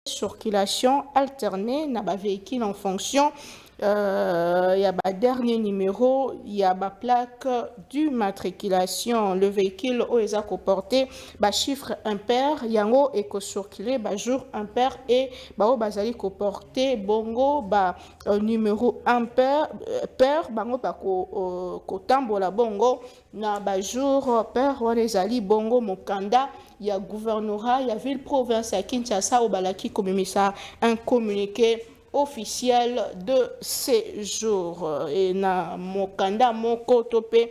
Circulation alternée, n'a pas véhicule en fonction. Il y a un dernier numéro, il y a la plaque d'immatriculation. Le véhicule où ils ont comporté chiffre impair, yango et circulé jour impair et bazali comporté bongo numéro impair bango kotambola bongo na jour pair walizali bongo mokanda. Il y a gouvernorat, il y a ville province à Kinshasa au balaki communiqué un communiqué officiel de séjour et na mokanda moko topé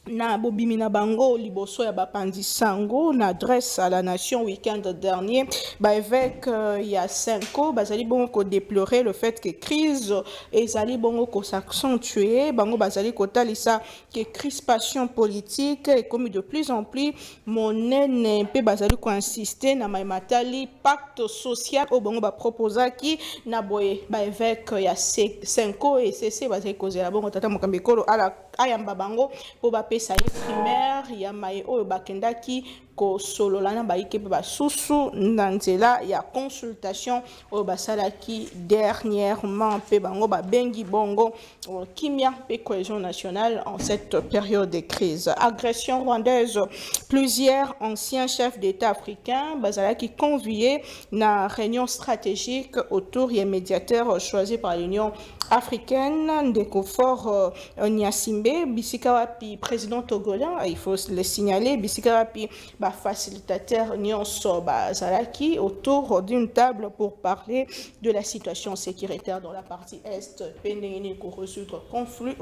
na bobimina bango liboso ya bapandi sango na adresse à la nation week-end dernier évêque il y a 5 ans bazali bongo ko déplorer le fait que crise ezali bongo ko s'accentuer bango bazali ko talisa que crispation politique est commis de plus en plus monene pe bazali ko insister na matali pacte social au bongo ba proposa ki na boye évêque il y a 5 ans et cc bazali kozela bongo tata mokambekolo ala ayamba bango po bapesa ye primaire ya mai oyo bakendaki kosolola na bayike pe basusu na nzela ya consultation oyo basalaki dernièrement pe bango babengi bongo kimia pe cohésion nationale en cette période de crise. Agression rwandaise, plusieurs anciens chefs d'État africains bazalaki conviés na réunion stratégique autour des médiateurs choisis par l'Union africaine de confort Nyasimbe Bisika Wapi président togolien, il faut le signaler, Bisika Wapi facilitateur nyonso bazalaki autour d'une table pour parler de la situation sécuritaire dans la partie est pendeni pour résoudre conflit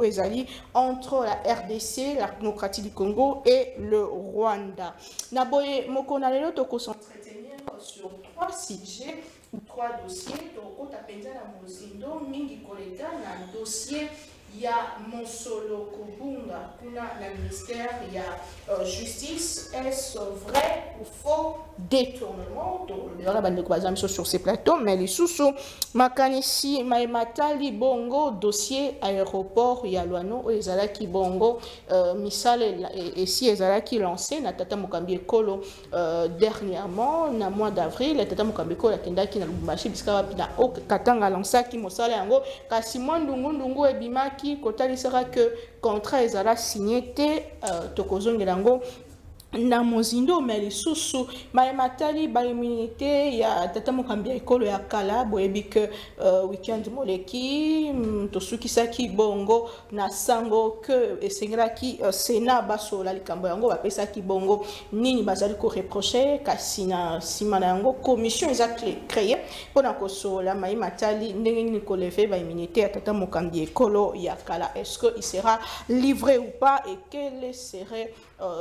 entre la RDC, la démocratie du Congo et le Rwanda. Naboye mokona lelo toko s'entretenir sur 3 sujets ou 3 dossiers. Donc, on appelle la Mozindo, Mingi Koleka, un dossier, il y a Monsolo Kobunga, kuna le ministère, il y a justice. Est-ce vrai ou faux détournement? Donc, on va sur ces plateaux, mais les sous-sous, Makanisi, Matali, Bongo, dossier aéroport, il y a Luano, Ezalaki Bongo, Misal et si Ezalaki lancé, Natata Mokambi Kolo, dernièrement, na mois d'avril, Natata Mokambi Kolo, Kendaki, na Lubumbashi, Biskawa, Pina, Katanga, Lansaki, Mosale, Ango, Kasimon, Ndungu, Ebimaki, Kotali sera que contrat Ezala signé, Tokozongelango, na Mozindo mais les sous matali balimité ya tata mokambia ekolo ya kala boyebi que weekend moleki tosuki saki bongo na sango que esengelaki Sénat basola likambo yango bapesaki bongo nini bazali ko reprocher kasi na sima na yango commission eza créée pona kosola mai matali ndenge nini ko lever balimité ya tata mokambia ekolo ya kala. Est-ce que il sera livré ou pas et quel serait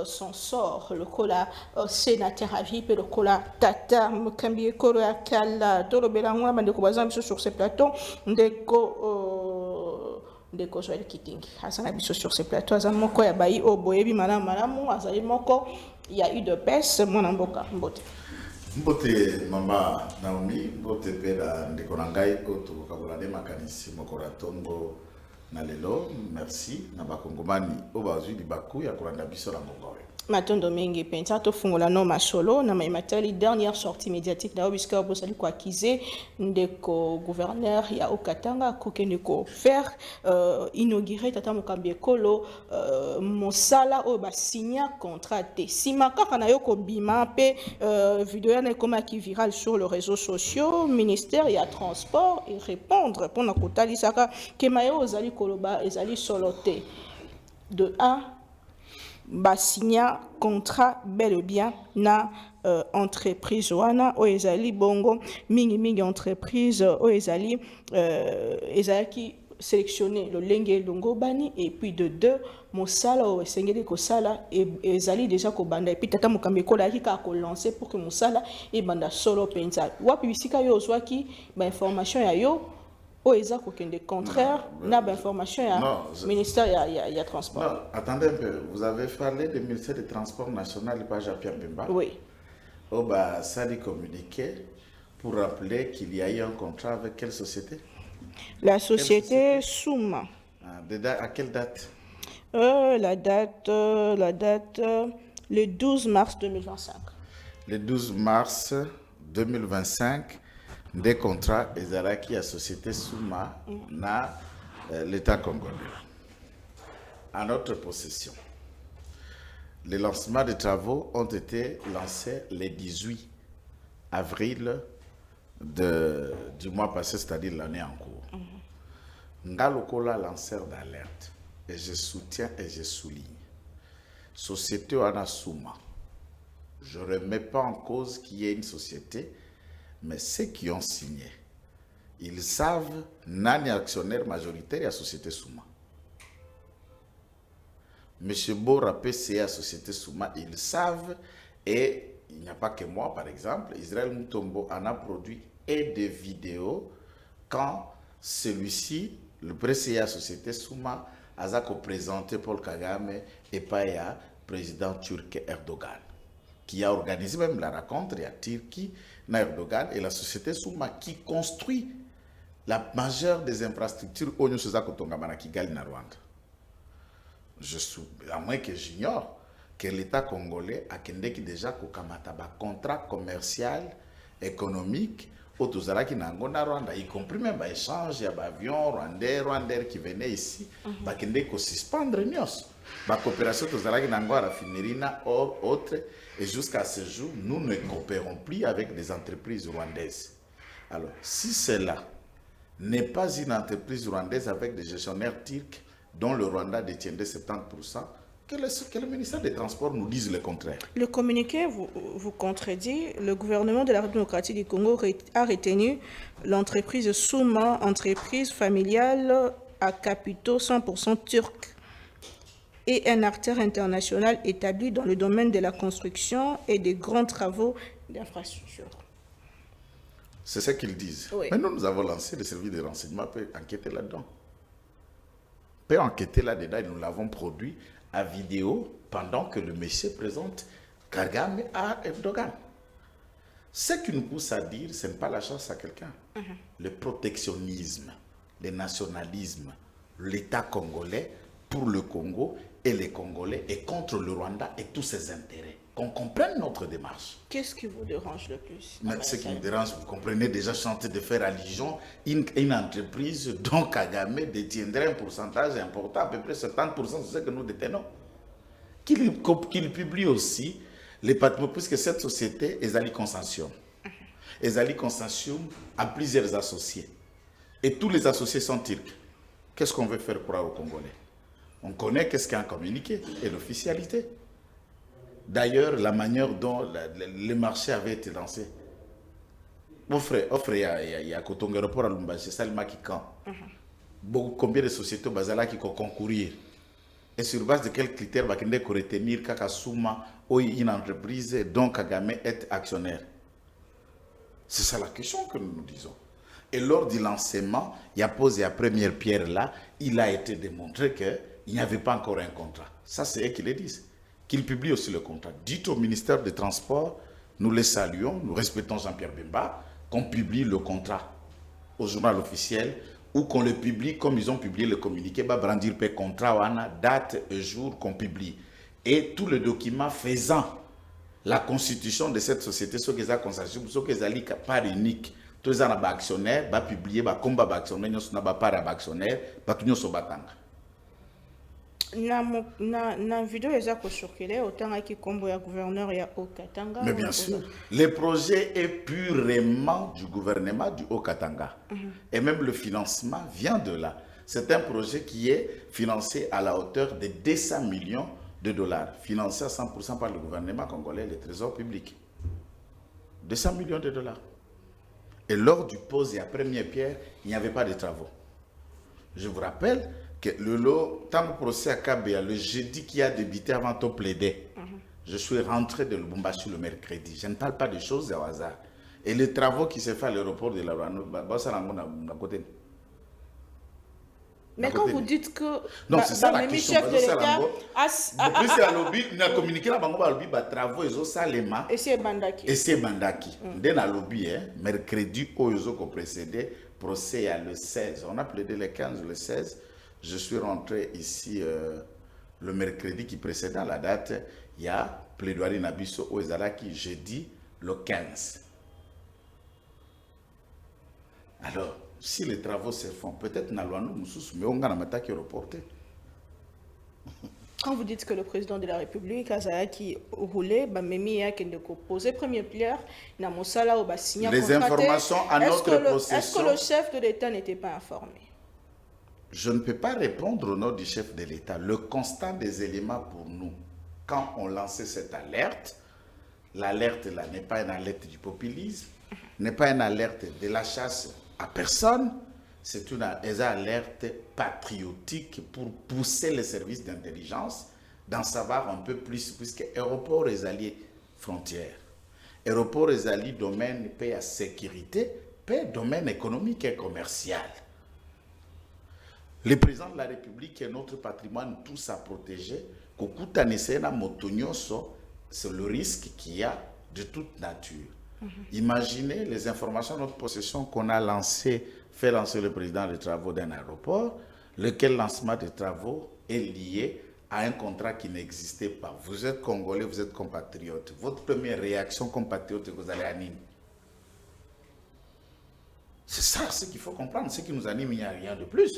son sort? Le cola sénateur à vie et le cola tata Mokambi Ekolo ya kala tolo belangwa bandeko bazambiso sur ce plateau ndeko Joël Kitingi asana biso sur ce plateau azali moko ya bayi o boyebi malamu azali moko il y a eu de baisse mwana mboka mbote mama Naomi mbote pela ndeko nangai ko to kabola de makanisi mokora tongo na lelo. Merci na bakongomani o bazwi libaku ya kolanda biso la mongowe Matondo mingi pensa to fungola no masolo na matali dernière sortie médiatique da obiska bosali ko akize ndeko gouverneur ya Okatanga kokende ko faire inaugurer tata Mokambi Ekolo mosala o ba signa contrat te simaka kana yoko bima pe vidéo na koma ki viral sur les réseaux sociaux ministère ya transport et répondre pour na kotali saka ke mayo ozali koloba ezali solote de 1 signa contrat bel et bien na entreprise wana o ezali bongo mingi entreprise o ezali ezalaki sélectionner le lenge longo bani et puis de 2 mosala o esengeli ko sala et ezali déjà ko banda et puis tata Mokambi Ekolo aki ka ko lancer pour que mosala e banda solo penza wapi bisika yo ozwaki ba information ya yo o eza kokende contraire na ba information ya ministère ya transport. Non, attendez un peu, vous avez parlé du ministère des Transports national par Jean-Pierre Bemba. Oui. Ça dit communiqué pour rappeler qu'il y a eu un contrat avec quelle société? La société Souma. À quelle date? La date, le 12 mars 2025. Le 12 mars 2025, des contrats ezalaki à société Souma na l'État congolais. À notre possession. Les lancements des travaux ont été lancés le 18 avril du mois passé, c'est-à-dire l'année en cours. Ngalokola lanceur d'alerte, et je soutiens et je souligne. Société Anasuma. Je ne remets pas en cause qu'il y ait une société, mais ceux qui ont signé, ils savent, nani actionnaire majoritaire à la société Souma. Monsieur Bora PCA Société Souma, ils savent, et il n'y a pas que moi par exemple, Israël Mutombo en a produit et des vidéos quand celui-ci, le PCA Société Souma, a présenté Paul Kagame et Paya, président turc Erdogan, qui a organisé même la rencontre à Turquie, Erdogan et la société Souma qui construit la majeure des infrastructures au Kotongamana Kigali na Rwanda. À moins que j'ignore que l'État congolais a déjà kokamata ba contrat commercial, économique, au Tozalaki na Rwanda, y compris même ba échange ya ba avion rwandais qui venaient ici, ba kende ko suspendre nyos. La coopération Tozalaki na raffinerie na or autre, et jusqu'à ce jour, nous ne coopérons plus avec des entreprises rwandaises. Alors, si cela n'est pas une entreprise rwandaise avec des gestionnaires turcs dont le Rwanda détiendrait 70%, que le ministère des Transports nous dise le contraire. Le communiqué vous contredit. Le gouvernement de la République démocratique du Congo a retenu l'entreprise Souma, entreprise familiale à capitaux 100% turcs, et un acteur international établi dans le domaine de la construction et des grands travaux d'infrastructure. C'est ce qu'ils disent. Oui. Mais nous avons lancé le service de renseignement pour enquêter là-dedans. Peut enquêter là-dedans et nous l'avons produit à vidéo pendant que le monsieur présente Kagame à Erdogan. Ce qui nous pousse à dire, ce n'est pas la chance à quelqu'un. Le protectionnisme, le nationalisme, l'État congolais pour le Congo et les Congolais et contre le Rwanda et tous ses intérêts. Qu'on comprenne notre démarche. Qu'est-ce qui vous dérange le plus? Mais ce qui me dérange, vous comprenez déjà, chanter de faire allusion, une entreprise dont Kagame détiendrait un pourcentage important, à peu près 70% de ce que nous détenons. Qu'il publie aussi les patrimoines, puisque cette société est Ezali Consortium. Ezali Consortium a plusieurs associés. Et tous les associés sont turcs. Qu'est-ce qu'on veut faire croire aux Congolais? On connaît qu'est-ce qu'il y a en communiqué et l'officialité. D'ailleurs, la manière dont le marché avait été lancé. Offre, il y a Kotonga Report à Lumbashi, Salima Kikan. Combien de sociétés basales qui vont concourir? Et sur base de quels critères va retenir Kakasuma ou une entreprise dont Kagame est actionnaire? C'est ça la question que nous nous disons. Et lors du lancement, il a posé la première pierre là, il a été démontré qu'il n'y avait pas encore un contrat. Ça, c'est eux qui le disent. Qu'il publie aussi le contrat. Dites au ministère des Transports, nous les saluons, nous respectons Jean-Pierre Bemba, qu'on publie le contrat au journal officiel ou qu'on le publie comme ils ont publié le communiqué, brandir per contrat, date et jour qu'on publie. Et tous les documents faisant la constitution de cette société, ce qu'ils ont constaté, ce qu'ils ont part unique, tous les actionnaires, publier, combat actionnaire, nous sommes part actionnaire, nous sommes na vidéo eza ko circuler autant qui combo ya gouverneur ya Haut-Katanga. Mais bien sûr, le projet est purement du gouvernement du Haut-Katanga. Et même le financement vient de là. C'est un projet qui est financé à la hauteur de 200 millions de dollars, financé à 100% par le gouvernement congolais et le trésor public. 200 millions de dollars. Et lors du pose et la première pierre, il n'y avait pas de travaux. Je vous rappelle que le temps du procès à Kabea, le jeudi qui a débuté avant de plaider, je suis rentré de Lubumbashi le mercredi. Je ne parle pas de choses au hasard. Et les travaux qui se font à l'aéroport de la Rwanda, Mais quand vous dites que... Non, c'est ça la question. Chef de l'État... Depuis c'est à lobby, il a communiqué la banque lobby, travaux, ils ont salema. Et c'est Bandaki. Et c'est Bandaki. Dès la lobby, mercredi, ils ont précédé, procès à le 16. On a plaidé le 15 ou le 16. Je suis rentré ici le mercredi qui précédait la date. Il y a plaidoirie Nabiso aux Zalaki jeudi le 15. Alors, si les travaux se font, peut-être Nalouanou Moussous, mais on a un attaque reporté. Quand vous dites que le président de la République, Azayaki roulé, Memi a qui posé première pierre, Namosala au signé les informations à notre possession. Est-ce que le chef de l'État n'était pas informé? Je ne peux pas répondre au nom du chef de l'État. Le constat des éléments pour nous, quand on lançait cette alerte, l'alerte là n'est pas une alerte du populisme, n'est pas une alerte de la chasse à personne, c'est une alerte patriotique pour pousser les services d'intelligence d'en savoir un peu plus, puisque aéroport et alliés frontières, aéroport et alliés domaine paix à sécurité, paix domaine économique et commercial. Le président de la République et notre patrimoine tous à protéger, c'est le risque qu'il y a de toute nature. Imaginez les informations de notre possession qu'on a lancé, fait lancer le président des travaux d'un aéroport, lequel lancement des travaux est lié à un contrat qui n'existait pas. Vous êtes Congolais, vous êtes compatriote. Votre première réaction compatriote, vous allez animer. C'est ça ce qu'il faut comprendre. Ce qui nous anime, il n'y a rien de plus.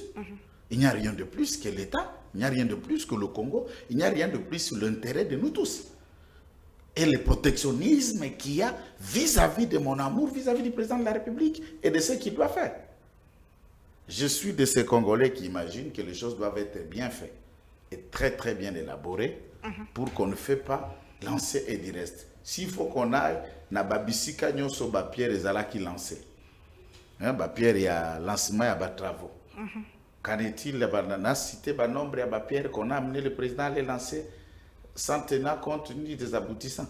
Il n'y a rien de plus que l'État, il n'y a rien de plus que le Congo, il n'y a rien de plus que l'intérêt de nous tous. Et le protectionnisme qu'il y a vis-à-vis de mon amour, vis-à-vis du président de la République et de ce qu'il doit faire. Je suis de ces Congolais qui imaginent que les choses doivent être bien faites et très très bien élaborées pour qu'on ne fait pas lancer et du reste. S'il faut qu'on aille, na babisika nyonso ba Pierre ezala qui lancer. Ba Pierre il y a lancement, il y a travaux. Qu'en est-il de cité ba nombre ya ba Pierre qu'on a amené le président à les lancer sans tenir compte ni des aboutissants.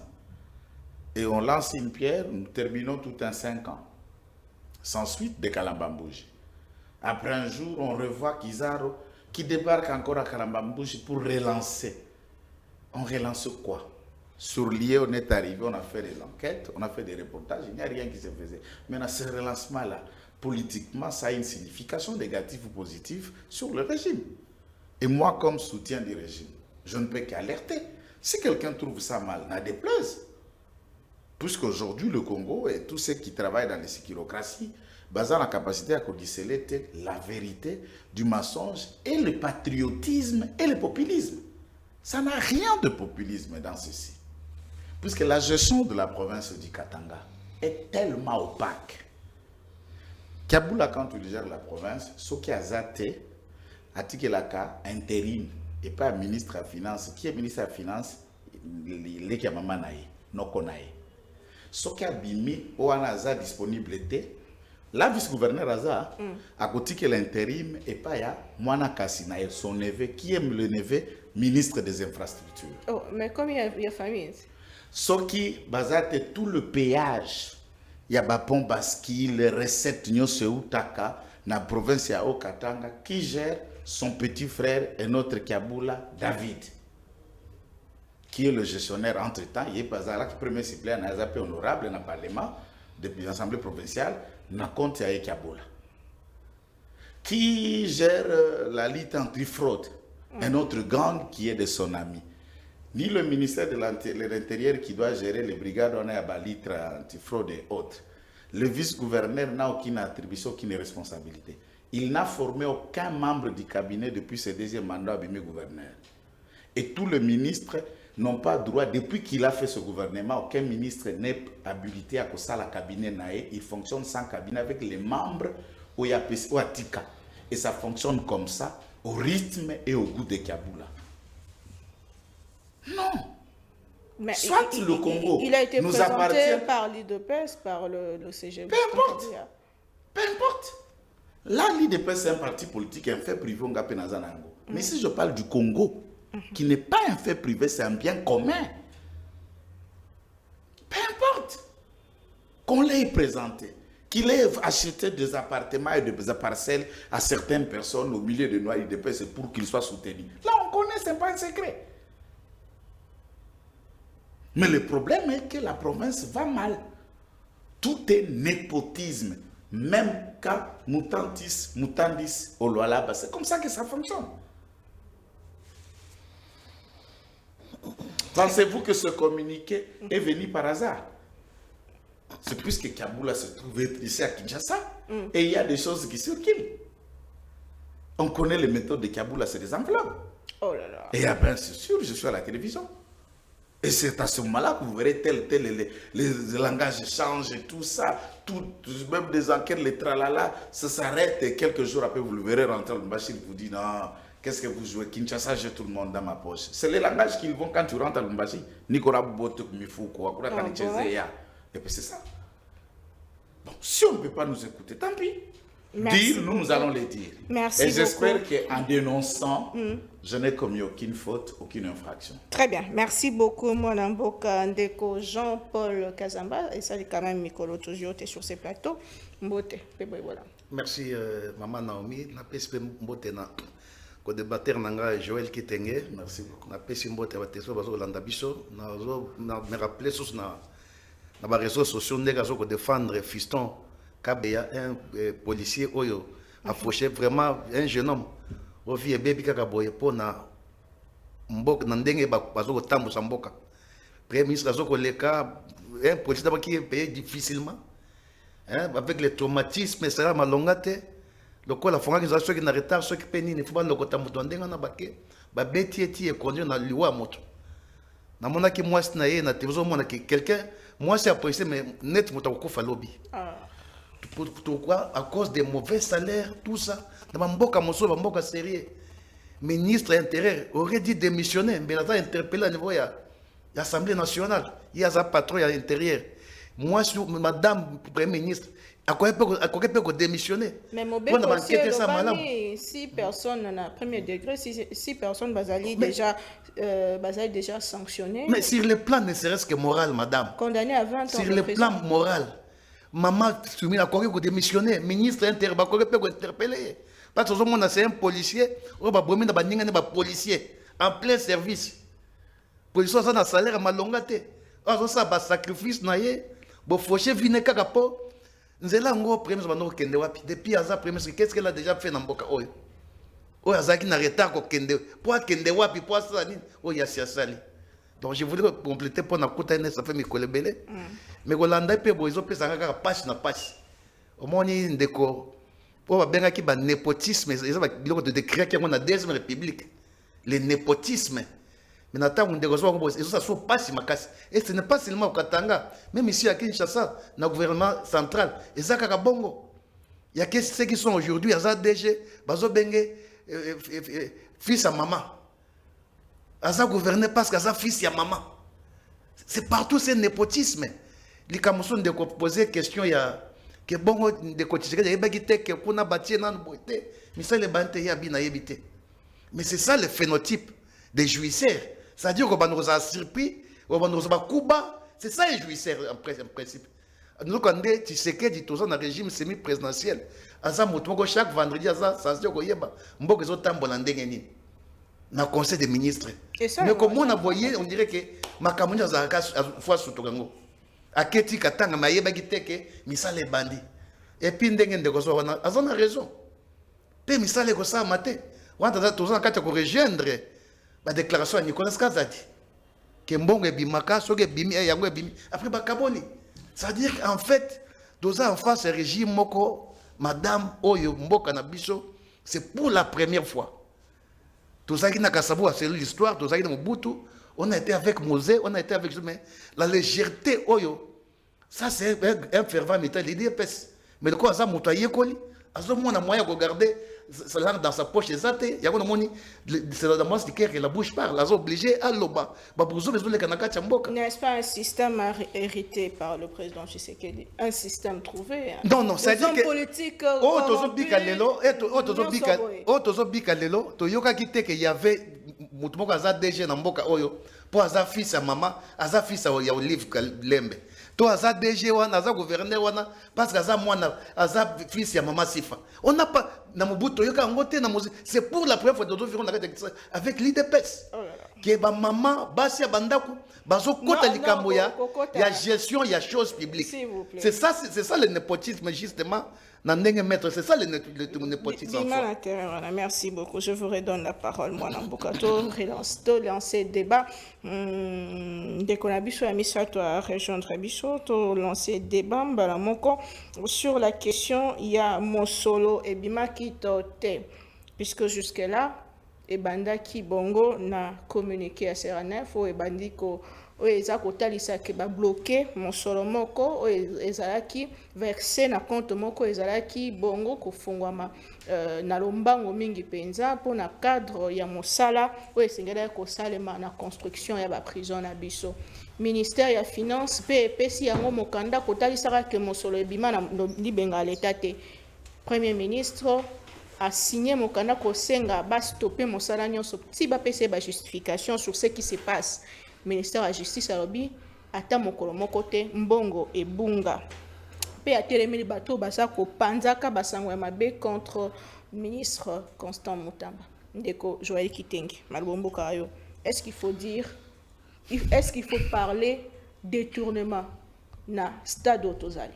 Et on lance une pierre, nous terminons tout en 5 ans. Sans suite de Kalambambouji. Après un jour, on revoit Kizaro qui débarque encore à Kalambambouji pour relancer. On relance quoi? Sur lié, on est arrivé, on a fait des enquêtes, on a fait des reportages, il n'y a rien qui se faisait. Maintenant, ce relancement-là, politiquement, ça a une signification négative ou positive sur le régime. Et moi, comme soutien du régime, je ne peux qu'alerter. Si quelqu'un trouve ça mal, n'a déplaise. Puisqu'aujourd'hui, le Congo et tous ceux qui travaillent dans les sécurocraties basent la capacité à déceler la vérité du mensonge et le patriotisme et le populisme. Ça n'a rien de populisme dans ceci. Puisque la gestion de la province du Katanga est tellement opaque. Kaboula, quand tu gères la province, ce qui a zaté, a tiré la cas intérim. Et pas ministre de la Finance. Qui est ministre de la Finance? Les qui a maman naï, non konaï. Ce qui a bimi, ou en a disponibilité, la vice-gouverneur Aza, à côté que l'intérim, et pas ya, Moana Kassinaï, son neveu, qui est le neveu ministre des infrastructures. Oh, mais comme il y a famille. Ce qui basate tout le péage, il y a Bapon Baski, les recettes Nyoseu Taka, dans la province ya Okatanga, qui gère son petit frère et notre Kaboula, David, qui est le gestionnaire entre-temps. Il est pas là qui premier suppléant dans les honorable dans le Parlement, depuis l'Assemblée provinciale, n'a compte à Kaboula. Qui gère la lutte anti-fraude, un autre gang qui est de son ami. Ni le ministère de l'Intérieur qui doit gérer les brigades on est à la lutte anti-fraude et autres. Le vice-gouverneur n'a aucune attribution, aucune responsabilité. Il n'a formé aucun membre du cabinet depuis ses deuxième mandat à Bimé gouverneur. Et tous les ministres n'ont pas droit, depuis qu'il a fait ce gouvernement, aucun ministre n'est habilité à ça la cabinet naé. Il fonctionne sans cabinet avec les membres au YAPC ou à Tika. Et ça fonctionne comme ça, au rythme et au goût de Kaboula. Non. Mais soit le Congo il a été nous présenté appartient par l'IDPS, par le CGB. Peu importe. Peu importe. Là, l'IDPS, c'est un parti politique, un fait privé, on va appeler Nazanango. Mais si je parle du Congo, qui n'est pas un fait privé, c'est un bien commun. Peu importe. Qu'on l'ait présenté, qu'il ait acheté des appartements et des parcelles à certaines personnes au milieu de Noailles de paix, c'est pour qu'ils soient soutenus. Là, on connaît, ce n'est pas un secret. Mais le problème est que la province va mal. Tout est népotisme. Même quand mutandis au Lualaba, c'est comme ça que ça fonctionne. Pensez-vous que ce communiqué est venu par hasard? C'est puisque Kaboula se trouve être ici à Kinshasa et il y a des choses qui circulent. On connaît les méthodes de Kaboula, c'est des enveloppes. Oh là là. Et après, c'est sûr, je suis à la télévision. Et c'est à ce moment-là que vous verrez les langages changent et tout ça, même des enquêtes, les tralala, ça s'arrête et quelques jours après, vous le verrez rentrer au Lumbashi, il vous dit non, qu'est-ce que vous jouez? Kinshasa, j'ai tout le monde dans ma poche. C'est les langages qu'ils vont quand tu rentres à Lumbashi. Nicolas Botok Mifouko, et puis c'est ça. Bon, si on ne peut pas nous écouter, tant pis. Merci Dire, nous allons les dire. Merci et j'espère beaucoup. qu'en dénonçant, je n'ai commis aucune faute, aucune infraction. Très bien. Merci beaucoup, mon amboka Ndeko Jean-Paul Kazamba. Et ça, quand même, Mikolo toujours sur ces plateaux. Mbote. Voilà. Merci, Maman Naomi. Na pesi mbote na ko débatteur nanga Joël Kitenge. Merci beaucoup. Na pesi mbote ba teso bazo landa biso. Na me rappeler sos na ba réseaux sociaux ndeka zo ko défendre Fiston Kabeya, un policier oyo a fauché vraiment un jeune homme. Ovi e bebi kaka boye pona mboka na ndenge bazo ko tambusa mboka. Premier ministre azo ko leka un policier qui est payé difficilement. Hein, avec les traumatismes, c'est là malongate. Le quoi la fonga qui ceux qui na retard, ceux qui penient, il faut pas le côté muto ndenga na baké. Ba beti eti e conduire na liwa moto. Na mona ki moi na ye na tezo mona ki quelqu'un moi c'est apprécié mais net moto ko fa lobby. Pourquoi? À cause des mauvais salaires, tout ça. Dans mboka moso, mboka sérieux. Ministre intérieur aurait dit démissionner, mais là interpellé à niveau ya l'Assemblée nationale. Il y a un patron à l'intérieur. Moi, madame Premier ministre, à quoi peut démissionner? Mais mon bébé, si personne n'a premier degré, si personne basali déjà sanctionné. Mais sur le plan ne serait-ce que moral, madame. Condamné à 20 ans. Sur le plan moral, maman, tu m'as quoi démissionner, ministre intérieur, à quoi peut interpeller? Parce que c'est un policier, on va bomber un policier en plein service. Policier, ça a un salaire malongate. Ça a un sacrifice, bon, fauché vine kakapo. Nzela ngo premier bano kende wapi depuis aza premier qu'est-ce qu'elle a déjà fait dans mboka oyo oyo azaki na retard ko kende pour kende wapi pour ça nini oyo ya sali. Donc je voudrais compléter pour na kuta ene ça fait mikolebele mais kolanda pe boizo pesa kaka page na page omoni ndeko po ba benga ki ba népotisme ça ba biloko de décrire qui on a deuxième république le népotisme. Mais n'attends on dégosse on bosse et ça soit pas si makasi et ce n'est pas seulement au Katanga même ici à Kinshasa dans le gouvernement central et ça kaka bongo il y a que ceux qui sont aujourd'hui à DG bazo bengue fils à maman aza gouverner parce que ça fils à maman c'est partout c'est népotisme les camouflons de poser question il y a que bongo de cotiser il y a pas qui te que kuna bâtir nan boité mais ça les bantes y a bien habité mais c'est ça le phénotype des jouisseurs. C'est-à-dire qu'on va nous avoir surpris, on va nous avoir Cuba. C'est ça les jouisseurs en principe. Nous, quand tu sais que tu es dans un régime semi-présidentiel, chaque vendredi, ça se dit qu'il y a un tambour dans le conseil des ministres. Mais comme on a voyé, on dirait que ma campagne a une fois sous Togango. A Keti Katanga, ma yeba giteke, misa les bandits. Et puis, on a raison. Puis, misa les gossa maté. On a tous en cas de rejoindre. La déclaration à Nicolas Kazadi que mbongo bimaka soge bimi yango bimi après bakaboli c'est-à-dire en fait doza en face régime moko madame oyo mboka na biso c'est pour la première fois tout ça qui n'a qu'à savoir c'est l'histoire tout ça qui dans Mobutu on a été avec Mosé on a été avec mais la légèreté oyo ça c'est un fervent militant l'idée pèse mais le quoi ça motoyer koli azo mona moyen de regarder ça langue dans sa poche exacte il y a un moni c'est la masse qui que la bouche parle là obligé à loba babuzo besoin le kanaka chamboka n'est-ce pas un système hérité par le président Tshisekedi un système trouvé non c'est dire que politique oh tozo bika lelo tozo bika lelo to yoka kite que il y avait mutumoko za DG na mboka oyo pour aza fils à maman aza fils ya Olive Lembe To aza DG wana, aza gouverneur wana, parce que aza mwana, aza fils ya maman Sifa. On n'a pas, na Mobutu, c'est pour la première fois de notre vie avec l'IDPS. Que ba maman, basi ya bandaku, bazo kota likambo ya gestion, ya choses publiques. C'est ça le népotisme justement. C'est ça le népotisme. Merci beaucoup. Je vous redonne la parole. Moi, Nambukato, lancer débat. Dès qu'on a vu sur la mission, à rejoindre Bichot, lancer débat. Sur la question, il y a mon solo et Bima qui tote. Puisque jusque-là, et banda qui bongo n'a communiqué à Seranef ou et bandiko ou eza kotalisa ke ba bloqué mon solo moko ou ezalaki versé na compte moko ezalaki bongo kofungwama na lombango mingi penza pour na cadre ya mosala ou esengela ko salema na construction ya ba prison na biso ministère ya finance pe pesi yango mokanda kotalisa ke mosolo ebima na libenga l'état te premier ministre a signé mon candidat Kosenga va stopper mon salaire si ba pc ba justification sur ce qui se passe ministère de la justice a robi ata mokolo moko te mbongo e bunga pe a telemeli bato basa ko panzaka basango ya mabe contre ministre Constant Mutamba ndeko Joël Kitenge malbombo kayo est-ce qu'il faut parler détournement na stade Otozali?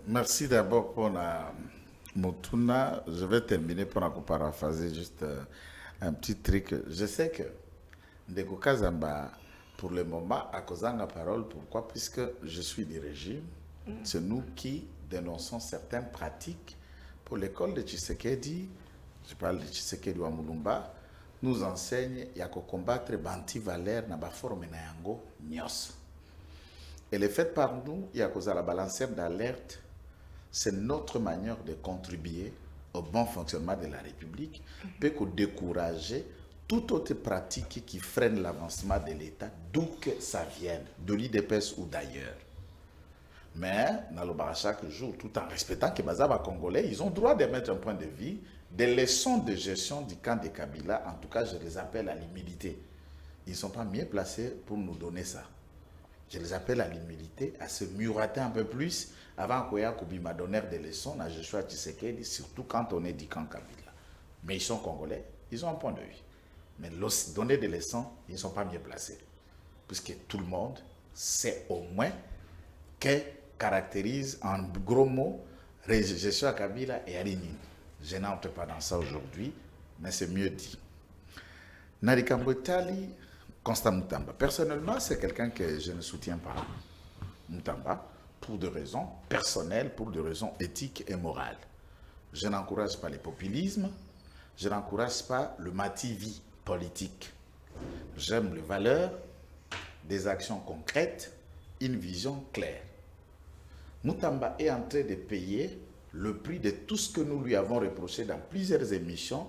Merci d'abord pour la Mutuna, je vais terminer pour paraphraser juste un petit truc. Je sais que Ndeko Kazamba, pour le moment, a causé la parole. Pourquoi? Puisque je suis du régime. C'est nous qui dénonçons certaines pratiques. Pour l'école de Tshisekedi, je parle de Tshisekedi ou Mulumba, nous enseigne qu'il y a qu'à combattre Banti Valère dans la forme de Yango Nyos. Et le fait par nous, il y a qu'à la balancière d'alerte. C'est notre manière de contribuer au bon fonctionnement de la République, peut décourager toute autre pratique qui freine l'avancement de l'État, d'où que ça vienne, de l'IDPS ou d'ailleurs. Mais, dans chaque jour, tout en respectant que les Congolais, ils ont le droit de mettre un point de vue, des leçons de gestion du camp de Kabila, en tout cas, je les appelle à l'humilité. Ils ne sont pas mieux placés pour nous donner ça. Je les appelle à l'humilité, à se murater un peu plus avant qu'on ait donner des leçons à Joshua Tshisekedi, surtout quand on est du camp Kabila. Mais ils sont congolais, ils ont un point de vue. Mais donner des leçons, ils ne sont pas mieux placés. Puisque tout le monde sait au moins que caractérise en gros mots Joshua Kabila et Alinine. Je n'entre pas dans ça aujourd'hui, mais c'est mieux dit. Narikambotali, Constant Mutamba. Personnellement, c'est quelqu'un que je ne soutiens pas. Mutamba, pour des raisons personnelles, pour des raisons éthiques et morales. Je n'encourage pas le populisme, je n'encourage pas le mativi politique. J'aime les valeurs, des actions concrètes, une vision claire. Mutamba est en train de payer le prix de tout ce que nous lui avons reproché dans plusieurs émissions.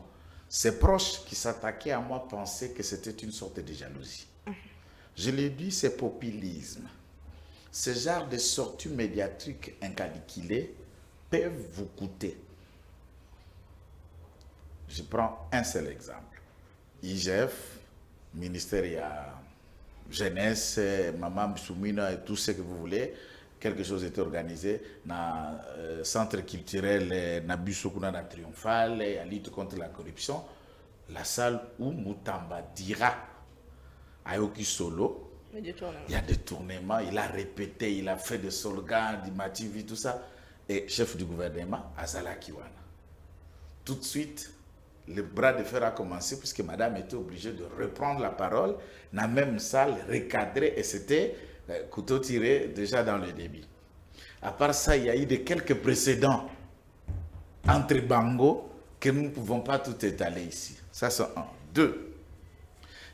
Ses proches qui s'attaquaient à moi pensaient que c'était une sorte de jalousie. Je l'ai dit, c'est populisme. Ce genre de sorties médiatiques incalculées peuvent vous coûter. Je prends un seul exemple. IGF, ministère de la Jeunesse, Maman Soumina et tout ce que vous voulez, quelque chose était organisé dans le centre culturel Nabusokuna na Triomphal, à lutte contre la corruption, la salle où Mutamba dira à Yoki Solo, il y a des tournements, il a répété, il a fait des slogans, du Mativi, tout ça, et chef du gouvernement, Azala Kiwana. Tout de suite, le bras de fer a commencé puisque madame était obligée de reprendre la parole dans la même salle, recadrée, et c'était couteau tiré déjà dans le débit. À part ça, il y a eu quelques précédents entre Bango que nous ne pouvons pas tout étaler ici. Ça, c'est un. Deux,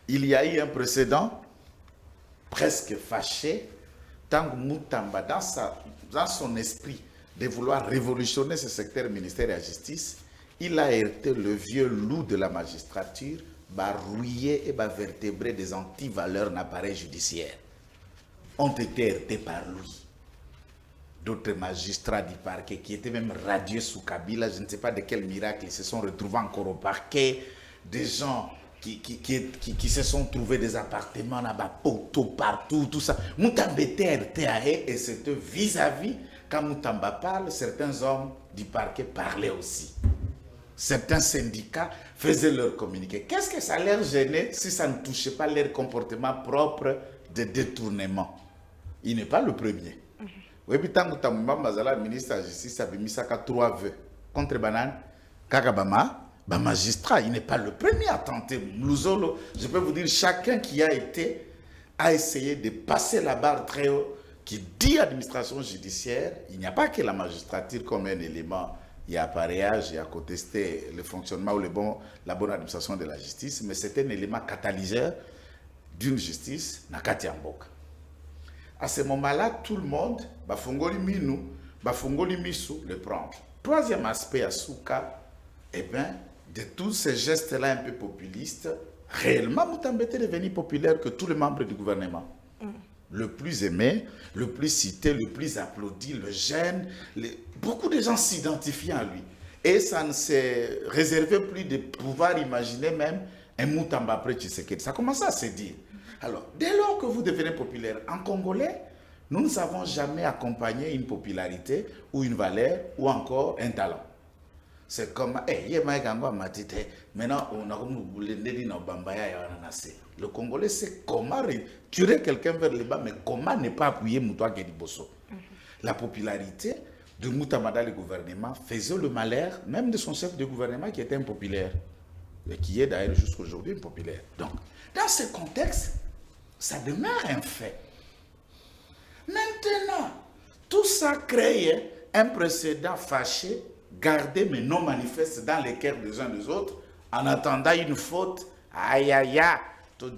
il y a eu un précédent presque fâché, tant que Mutamba, dans son esprit de vouloir révolutionner ce secteur ministère de la justice, il a hérité le vieux loup de la magistrature, rouillé et vertébré des antivaleurs d'appareil judiciaire. Ont été hérités par lui. D'autres magistrats du parquet qui étaient même radieux sous Kabila, je ne sais pas de quel miracle, ils se sont retrouvés encore au parquet. Des gens qui se sont trouvés des appartements là-bas, poteaux partout, tout ça. Moutamba était et c'était vis-à-vis, quand Moutamba parle, certains hommes du parquet parlaient aussi. Certains syndicats faisaient leur communiqué. Qu'est-ce que ça leur gênait si ça ne touchait pas leur comportement propre de détournement? Il n'est pas le premier. Oui, puis tant que le ministre de la Justice a mis ça 3 vœux contre Banane, Kakabama, magistrat, il n'est pas le premier à tenter. Mlouzolo, je peux vous dire, chacun qui a essayé de passer la barre très haut, qui dit administration judiciaire, il n'y a pas que la magistrature comme un élément. Il y a appareillage, il y a contester le fonctionnement ou la bonne administration de la justice, mais c'est un élément catalyseur d'une justice Nakati Mboka. À ce moment-là, tout le monde, Bafongoli Minou, Bafongoli Missou, le prendre. Troisième aspect à Souka, eh bien, de tous ces gestes-là un peu populistes, réellement, Moutamba est devenu populaire que tous les membres du gouvernement. Le plus aimé, le plus cité, le plus applaudi, le jeune, beaucoup de gens s'identifiaient à lui. Et ça ne s'est réservé plus de pouvoir imaginer même un Moutamba après Tshisekedi. Ça commençait à se dire. Alors, dès lors que vous devenez populaire, en Congolais, nous ne savons jamais accompagner une popularité ou une valeur ou encore un talent. C'est comme, maintenant, on a le Congolais sait comment tirer quelqu'un vers le bas, mais comment ne pas appuyer Moutoua Kediboso. La popularité de Moutamba dans le gouvernement faisait le malheur, même de son chef de gouvernement qui était impopulaire, et qui est d'ailleurs jusqu'à aujourd'hui impopulaire. Donc, dans ce contexte, ça demeure un fait. Maintenant, tout ça crée un précédent fâché, gardé mais non manifeste dans les cœurs des uns des autres, en attendant une faute. Aïe aïe aïe,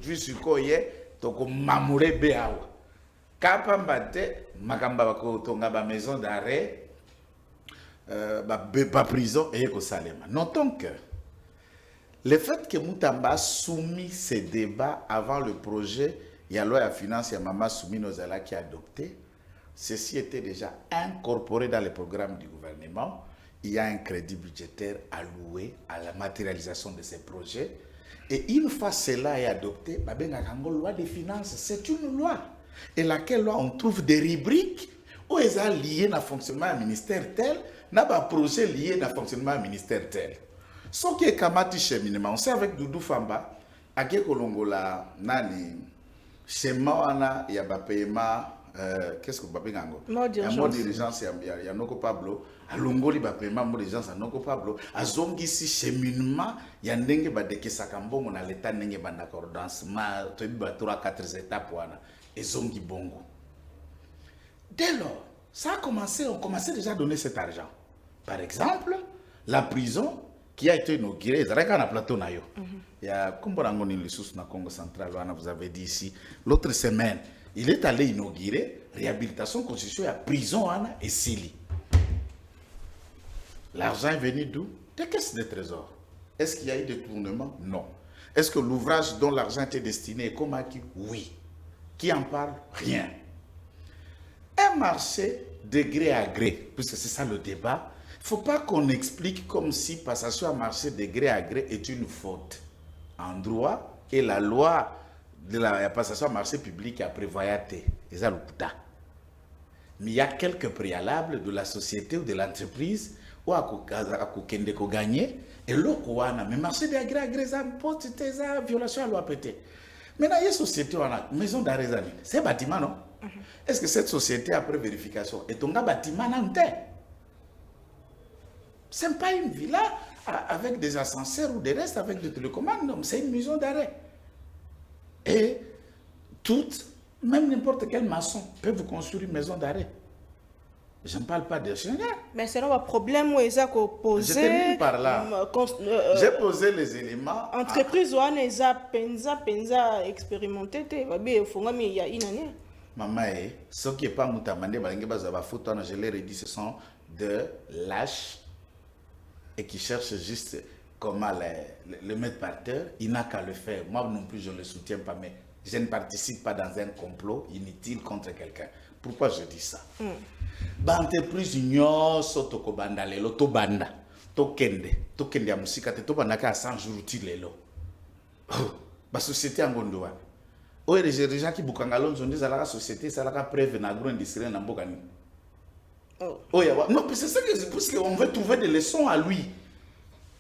tu sukoye, tu mamoure beawa. Kapambate, makamba tonga ba maison d'arrêt, ba prison et Salema. Notons que le fait que Moutamba a soumis ces débats avant le projet, il y a loi à finance, il y a Mama Soumi Nozala qui a adopté, ceci était déjà incorporé dans le programme du gouvernement. Il y a un crédit budgétaire alloué à la matérialisation de ces projets. Et une fois cela est adopté, la loi des finances, c'est une loi. Et laquelle loi, on trouve des rubriques où elles sont liées au fonctionnement du ministère tel, n'a pas projet lié au fonctionnement du ministère tel. Ce qui est kamati cheminement, on sait avec Doudou Famba, à Kolongola, nani, chez moi, il y a un paiement, qu'est-ce que vous appelez? Il y a un mot d'urgence, il y a Noko Pablo, à Longoli, il y a un paiement d'urgence à Noko Pablo, à Zongi, si cheminement, il y a un dengue de Sakambo, on a l'état de d'accordance, il y a 3-4 étapes, et Zongi Bongo. Dès lors, ça a commencé, on commençait déjà à donner cet argent. Par exemple, la prison qui a été inaugurée, il y a Kumborangoni Lissus na Congo central, vous avez dit ici, l'autre semaine, il est allé inaugurer réhabilitation, constitution à prison et Sili. L'argent est venu d'où? Des caisses de trésor. Est-ce qu'il y a eu des détournements? Non. Est-ce que l'ouvrage dont l'argent était destiné est comme acquis? Oui. Qui en parle? Rien. Un marché de gré à gré, puisque c'est ça le débat, il ne faut pas qu'on explique comme si passation à marché de gré à gré est une faute. En droit, et la loi de la passation à marché public a prévoyé, mais il y a quelques préalables de la société ou de l'entreprise où à gagner et l'autre mais marché de gré à gré, ça violation à la loi pété. Maintenant, il y a une société, maison d'arrêt, c'est un bâtiment, non? Est-ce que cette société, après vérification, est un bâtiment en terre? Ce n'est pas une villa avec des ascenseurs ou des restes avec des télécommandes, c'est une maison d'arrêt. Et toutes, même n'importe quel maçon peut vous construire une maison d'arrêt. Je ne parle pas d'ingénieur. Mais c'est un problème où ils ont posé. Je termine par là. J'ai posé les éléments. Entreprise où ils ont expérimenté, il faut qu'il y ait une année. Maman, ce qui n'est pas Moutamandé, je l'ai redit, ce sont de lâches et qui cherchent juste comment le mettre par terre. Il n'a qu'à le faire. Moi non plus, je ne le soutiens pas, mais je ne participe pas dans un complot inutile contre quelqu'un. Pourquoi je dis ça? L'entreprise nyonso tokobanda lelo tobanda tokende ya musika te tobanda ka 100 jours uti lelo La société en Gondoa. Oui, les gens qui bouquent en Londres, la société, c'est la preuve dans l'agro-industriel en Bogani. Oh, non, c'est ça que on veut trouver des leçons à lui.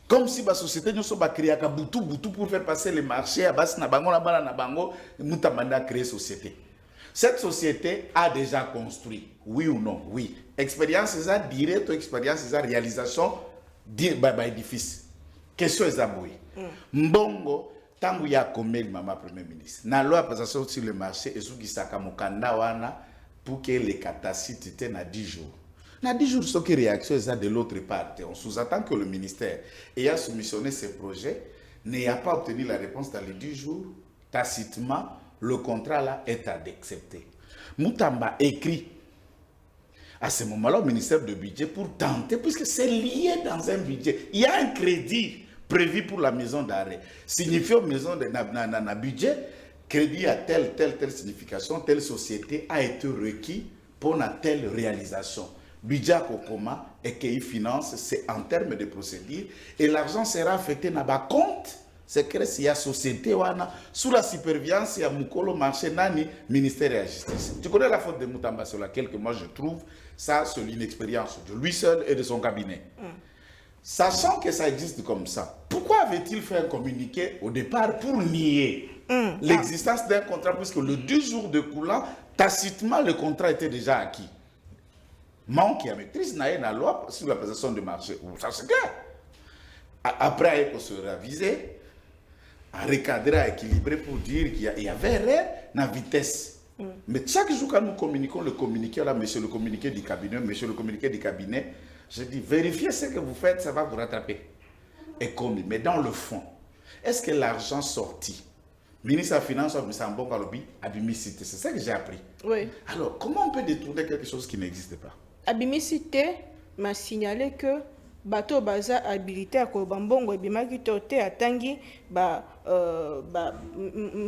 Comme si la société nous sommes créés à Boutou pour faire passer les marchés à Basse Nabango, Nabango, nous avons créé société. Cette société a déjà construit, oui ou non? Oui. Expérience, c'est ça, direct, expérience, c'est ça, réalisation, édifice. Question est ça, oui. Mbongo, tant qu'il y a comme maman premier ministre, na loi passation sur le marché, et ce qui s'est pour que les catastrophes étaient à 10 jours. Dans 10 jours, ce qui réaction est de l'autre part. On sous-attend que le ministère ayant soumissionné ses projets n'ait pas obtenu la réponse dans les 10 jours. Tacitement, le contrat là est à accepter. Moutamba écrit à ce moment-là au ministère de budget pour tenter, puisque c'est lié dans un budget. Il y a un crédit prévu pour la maison d'arrêt. Signifié aux maisons de budget, crédit à telle signification, telle société a été requis pour une telle réalisation. Budget Kokoma et qu'il finance, c'est en termes de procédure et l'argent sera affecté dans le compte. C'est que s'il y a société sous la supervision, il y a Moukolo marché nani ministère de la justice. Tu connais la faute de Moutamba sur laquelle que moi je trouve ça c'est l'inexpérience de lui seul et de son cabinet. Sachant que ça existe comme ça, pourquoi avait-il fait un communiqué au départ pour nier l'existence d'un contrat puisque le 10 jours de coulant, tacitement le contrat était déjà acquis? Manque à maîtrise n'a la loi sur la prestation de marché. Ça c'est clair. Après, il faut se réviser, à recadrer, à équilibrer pour dire qu'il y avait erreur dans la vitesse. Mais chaque jour quand nous communiquons le communiqué, là, monsieur le communiqué du cabinet, je dis vérifiez ce que vous faites, ça va vous rattraper. Et comme, mais dans le fond, est-ce que l'argent sorti, ministre de la Finance, c'est ça que j'ai appris. Oui. Alors, comment on peut détourner quelque chose qui n'existe pas? Abimicité m'a signalé que bateau baza habilité à Kobambongo et Bimaki Tote à Tangi,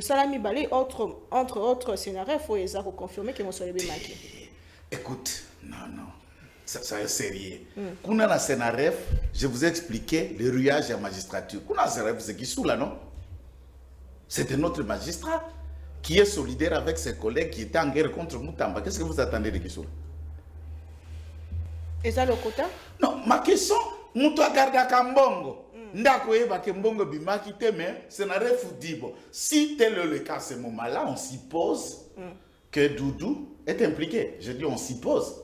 Salami Balé, entre autres scénarios, il faut les confirmer que mon soleil Bimaki. Écoute, non, ça est sérieux. Quand on a un scénario, je vous ai expliqué le ruage à la magistrature. Quand on a un scénario, c'est qui sous là, non? C'était notre magistrat qui est solidaire avec ses collègues qui étaient en guerre contre Moutamba. Qu'est-ce que vous attendez de Kissou? Et ça le quota? Non, ma question, Moutou a gardé à Kambongo. Ndako eba Kambongo bimaki te, mais scénario foudibo. Si tel est le cas à ce moment-là, on suppose que Doudou est impliqué. Je dis on suppose.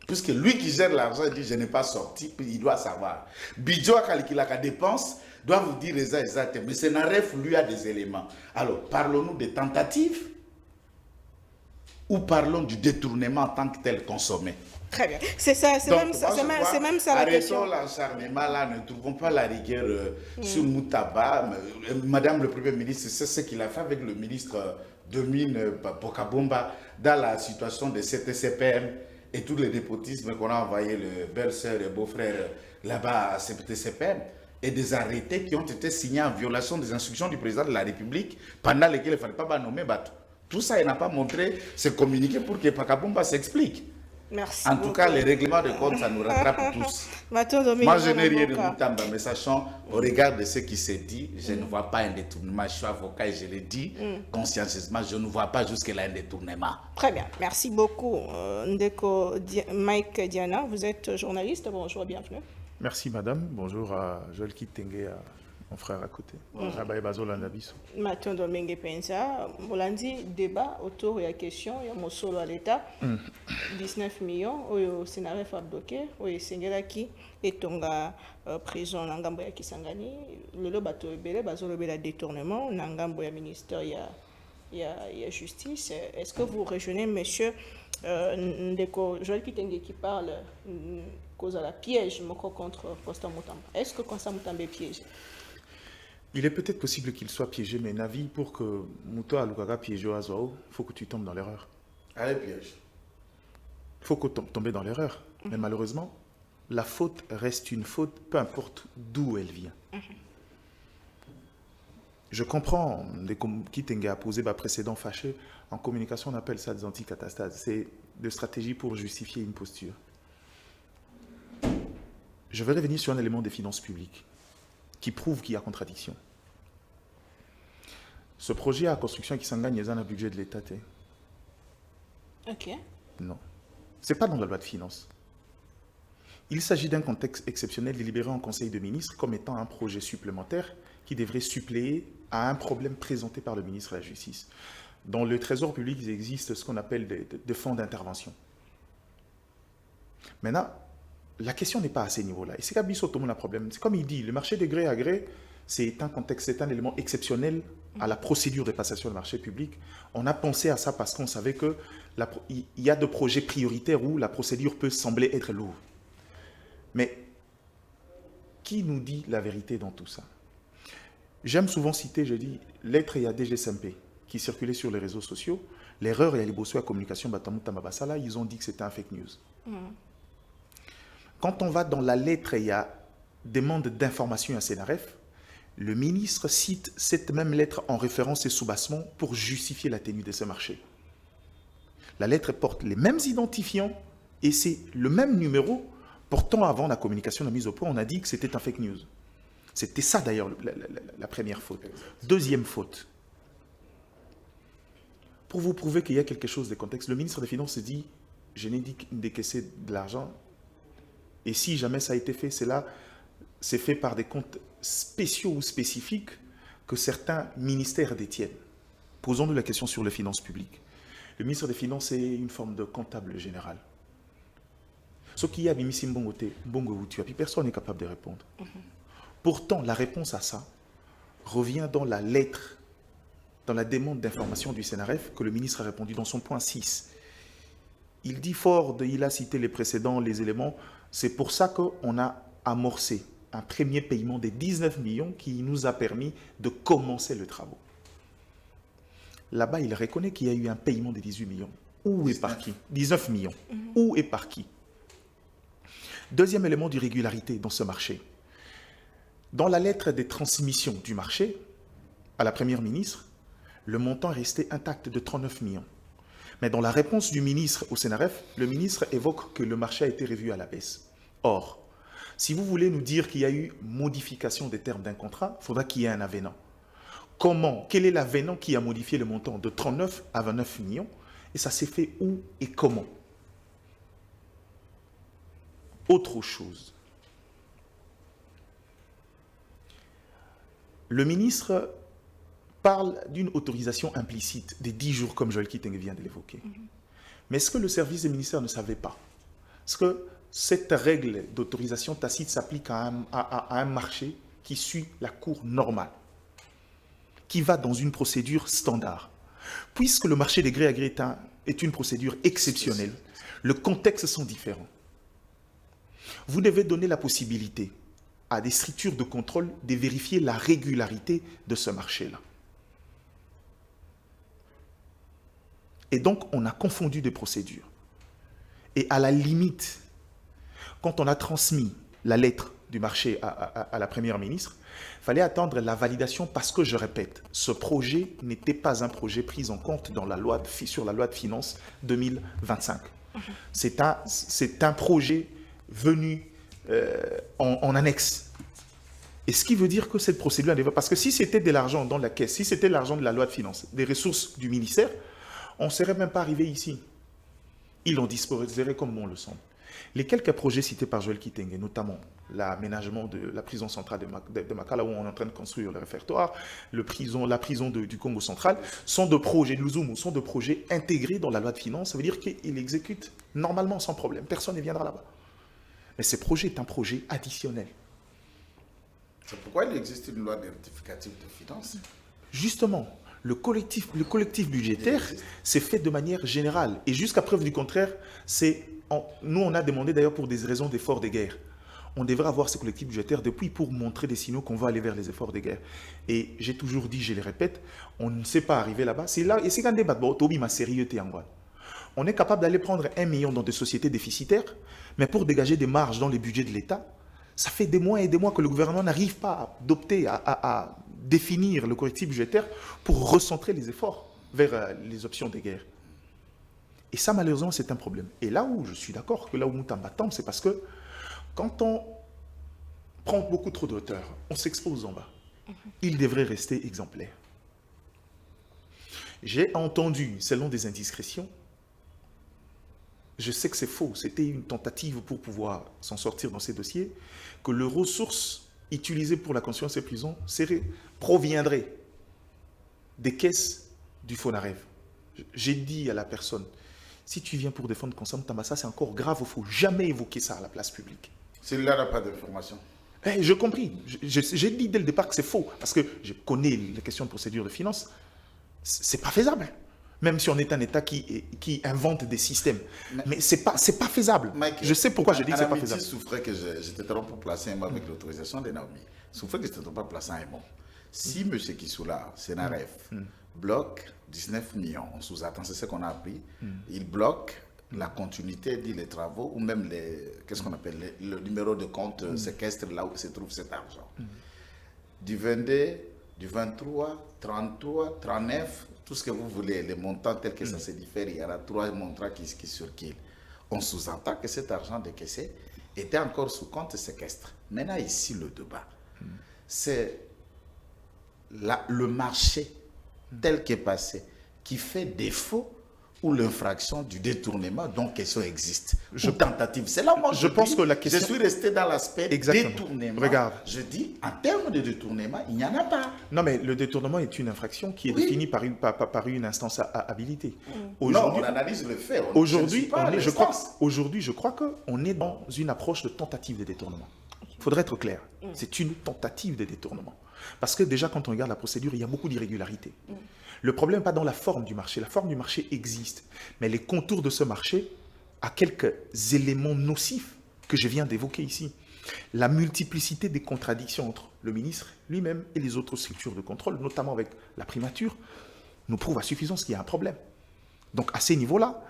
Puisque lui qui gère l'argent, il dit je n'ai pas sorti, puis il doit savoir. Bidjo a calculé la dépense, doit vous dire exactement. Mais scénario lui a des éléments. Alors, parlons-nous des tentatives ou parlons du détournement en tant que tel consommé? Très bien. C'est ça, c'est même ça la question. Arrêtons l'acharnement là, ne trouvons pas la rigueur sur Moutaba. Madame le Premier ministre, c'est ce qu'il a fait avec le ministre de Mines, Pokabomba, dans la situation de CTCPM et tous les dépotismes qu'on a envoyé le belle-sœur et beau-frère là-bas à CTCPM. Et des arrêtés qui ont été signés en violation des instructions du président de la République, pendant lesquelles il ne fallait pas nommer Batou. Tout ça, il n'a pas montré, c'est communiqué pour que Pakabomba s'explique. Merci. En tout cas, les règlements de compte, ça nous rattrape tous. Moi, je n'ai rien de Moutamba, mais sachant, au regard de ce qui s'est dit, je ne vois pas un détournement. Je suis avocat et je l'ai dit consciencieusement, je ne vois pas jusque-là un détournement. Très bien, merci beaucoup. Ndeko Mike Diana, vous êtes journaliste, bonjour et bienvenue. Merci madame, bonjour à Joël Kitenge, à mon frère à côté. Matondo Menge Penza, Molandi, débat autour de la question, il y a mon solo à l'État, 19 millions, au scénario Fabdoke, au Sengelaki, et Tonga prison, Nangamboya Kisangani, le lobato ebele, bazolo bela détournement, Nangamboya ministère, il y a justice. Est-ce que vous rejoignez monsieur Ndeko Joël Kitenge qui parle cause à la piège contre Constant Moutamba? Est-ce que Constant Moutamba est piégé? Il est peut-être possible qu'il soit piégé, mais Navi, pour que Mouto Alukaga piégé au Azoao, il faut que tu tombes dans l'erreur. Allez, piège. Il faut que tu tombes dans l'erreur. Mais malheureusement, la faute reste une faute, peu importe d'où elle vient. Je comprends, Kitenge a posé précédent fâché. En communication, on appelle ça des anticatastases. C'est des stratégies pour justifier une posture. Je vais revenir sur un élément des finances publiques qui prouve qu'il y a contradiction. Ce projet à construction qui s'engage dans le budget de l'État. Ok. Non. Ce n'est pas dans la loi de finances. Il s'agit d'un contexte exceptionnel délibéré en Conseil de ministres comme étant un projet supplémentaire qui devrait suppléer à un problème présenté par le ministre de la Justice. Dans le Trésor public, il existe ce qu'on appelle des fonds d'intervention. Maintenant, la question n'est pas à ces niveaux-là. Et c'est qu'Abisso tout le monde a un problème. C'est comme il dit, le marché de gré à gré, c'est un contexte, c'est un élément exceptionnel à la procédure de passation de marché public. On a pensé à ça parce qu'on savait qu'il y a des projets prioritaires où la procédure peut sembler être lourde. Mais qui nous dit la vérité dans tout ça? J'aime souvent citer, je dis, l'être et à DGSMP qui circulait sur les réseaux sociaux, l'erreur et à l'Ibosso à communication Batamuta Mabasala, ils ont dit que c'était un fake news. Quand on va dans la lettre et à demande d'information à Sénaref, le ministre cite cette même lettre en référence et sous-bassement pour justifier la tenue de ce marché. La lettre porte les mêmes identifiants et c'est le même numéro. Pourtant, avant la communication, la mise au point, on a dit que c'était un fake news. C'était ça d'ailleurs la première faute. Deuxième faute. Pour vous prouver qu'il y a quelque chose de contexte, le ministre des Finances dit « je n'ai dit décaisser de l'argent ». Et si jamais ça a été fait, c'est fait par des comptes spéciaux ou spécifiques que certains ministères détiennent. Posons-nous la question sur les finances publiques. Le ministre des Finances est une forme de comptable général. Ce qui a Bimisi Mbongote, Mbongo-Wutua, puis personne n'est capable de répondre. Pourtant, la réponse à ça revient dans la lettre, dans la demande d'information du Sénaref que le ministre a répondu dans son point 6. Il dit Ford, il a cité les précédents, les éléments. C'est pour ça qu'on a amorcé un premier paiement de 19 millions qui nous a permis de commencer le travaux. Là-bas, il reconnaît qu'il y a eu un paiement de 18 millions. Où et par qui? 19 millions. Où et par qui? Deuxième élément d'irrégularité dans ce marché. Dans la lettre de transmission du marché à la première ministre, le montant est resté intact de 39 millions. Mais dans la réponse du ministre au Sénaref, le ministre évoque que le marché a été revu à la baisse. Or, si vous voulez nous dire qu'il y a eu modification des termes d'un contrat, il faudra qu'il y ait un avenant. Comment? Quel est l'avenant qui a modifié le montant de 39 à 29 millions? Et ça s'est fait où et comment? Autre chose. Le ministre parle d'une autorisation implicite des 10 jours, comme Joël Kitenge vient de l'évoquer. Mais est-ce que le service des ministères ne savait pas? Est-ce que cette règle d'autorisation tacite s'applique à un marché qui suit la cour normale, qui va dans une procédure standard? Puisque le marché des gré à gré est une procédure exceptionnelle, le contexte sont différents. Vous devez donner la possibilité à des structures de contrôle de vérifier la régularité de ce marché-là. Et donc, on a confondu des procédures. Et à la limite, quand on a transmis la lettre du marché à la première ministre, il fallait attendre la validation parce que, je répète, ce projet n'était pas un projet pris en compte dans la loi sur la loi de finances 2025. C'est un projet venu en annexe. Et ce qui veut dire que cette procédure, parce que si c'était de l'argent dans la caisse, si c'était l'argent de la loi de finances, des ressources du ministère, on ne serait même pas arrivé ici. Ils l'ont disposé comme on le semble. Les quelques projets cités par Joël Kitenge, notamment l'aménagement de la prison centrale de Makala, où on est en train de construire le réfectoire, la prison du Congo central, sont de projets, de Luzumu, sont de projets intégrés dans la loi de finances. Ça veut dire qu'ils l'exécutent normalement sans problème. Personne ne viendra là-bas. Mais ce projet est un projet additionnel. C'est pourquoi il existe une loi rectificative de finances. Justement, le collectif budgétaire s'est fait de manière générale. Et jusqu'à preuve du contraire, nous on a demandé d'ailleurs pour des raisons d'efforts de guerre. On devrait avoir ce collectif budgétaire depuis pour montrer des signaux qu'on va aller vers les efforts de guerre. Et j'ai toujours dit, je le répète, on ne sait pas arriver là-bas. C'est là, et c'est quand on débat, on est capable d'aller prendre 1 million dans des sociétés déficitaires, mais pour dégager des marges dans les budgets de l'État, ça fait des mois et des mois que le gouvernement n'arrive pas à adopter, à définir le collectif budgétaire pour recentrer les efforts vers les options de guerre. Et ça, malheureusement, c'est un problème. Et là où je suis d'accord que là où nous t'embattons, c'est parce que quand on prend beaucoup trop de hauteur, on s'expose en bas. Il devrait rester exemplaire. J'ai entendu, selon des indiscrétions, je sais que c'est faux, c'était une tentative pour pouvoir s'en sortir dans ces dossiers, que les ressources utilisées pour la construction de ces prisons proviendraient des caisses du FONAREV. J'ai dit à la personne, si tu viens pour défendre Consam Tamba, ça c'est encore grave, il ne faut jamais évoquer ça à la place publique. Celui-là n'a pas d'information. Je compris. J'ai dit dès le départ que c'est faux, parce que je connais les questions de procédure de finance. C'est pas faisable. Même si on est un État qui invente des systèmes. Mais c'est pas faisable. Mike, je sais pourquoi je dis que c'est pas faisable. Souffrait que je te trompe pour placer un mot avec l'autorisation de Naomi. Souffrait que je ne te trompe pas placer un mot. Si M. Kissoula, Sénaref, bloque 19 millions, on sous-attend, c'est ce qu'on a appris, il bloque la continuité des travaux ou même qu'est-ce qu'on appelle le numéro de compte séquestre là où se trouve cet argent. Du 22, du 23, 33, 39, tout ce que vous voulez, les montants tels que ça se diffère, il y aura 3 montants qui circulent. On sous-entend que cet argent décaissé était encore sous compte séquestre. Maintenant, ici, le débat, c'est le marché tel qu'est passé qui fait défaut ou l'infraction du détournement dont question existe. Ou tentative. C'est là moi je pense que la question... Je suis resté dans l'aspect détournement. Regarde. Je dis, en termes de détournement, il n'y en a pas. Non, mais le détournement est une infraction qui est définie par une instance habilitée. Non, on analyse le fait. Aujourd'hui, je crois qu'on est dans une approche de tentative de détournement. Il faudrait être clair. C'est une tentative de détournement. Parce que déjà, quand on regarde la procédure, il y a beaucoup d'irrégularités. Le problème n'est pas dans la forme du marché. La forme du marché existe. Mais les contours de ce marché a quelques éléments nocifs que je viens d'évoquer ici. La multiplicité des contradictions entre le ministre lui-même et les autres structures de contrôle, notamment avec la primature, nous prouve à suffisance qu'il y a un problème. Donc à ces niveaux-là,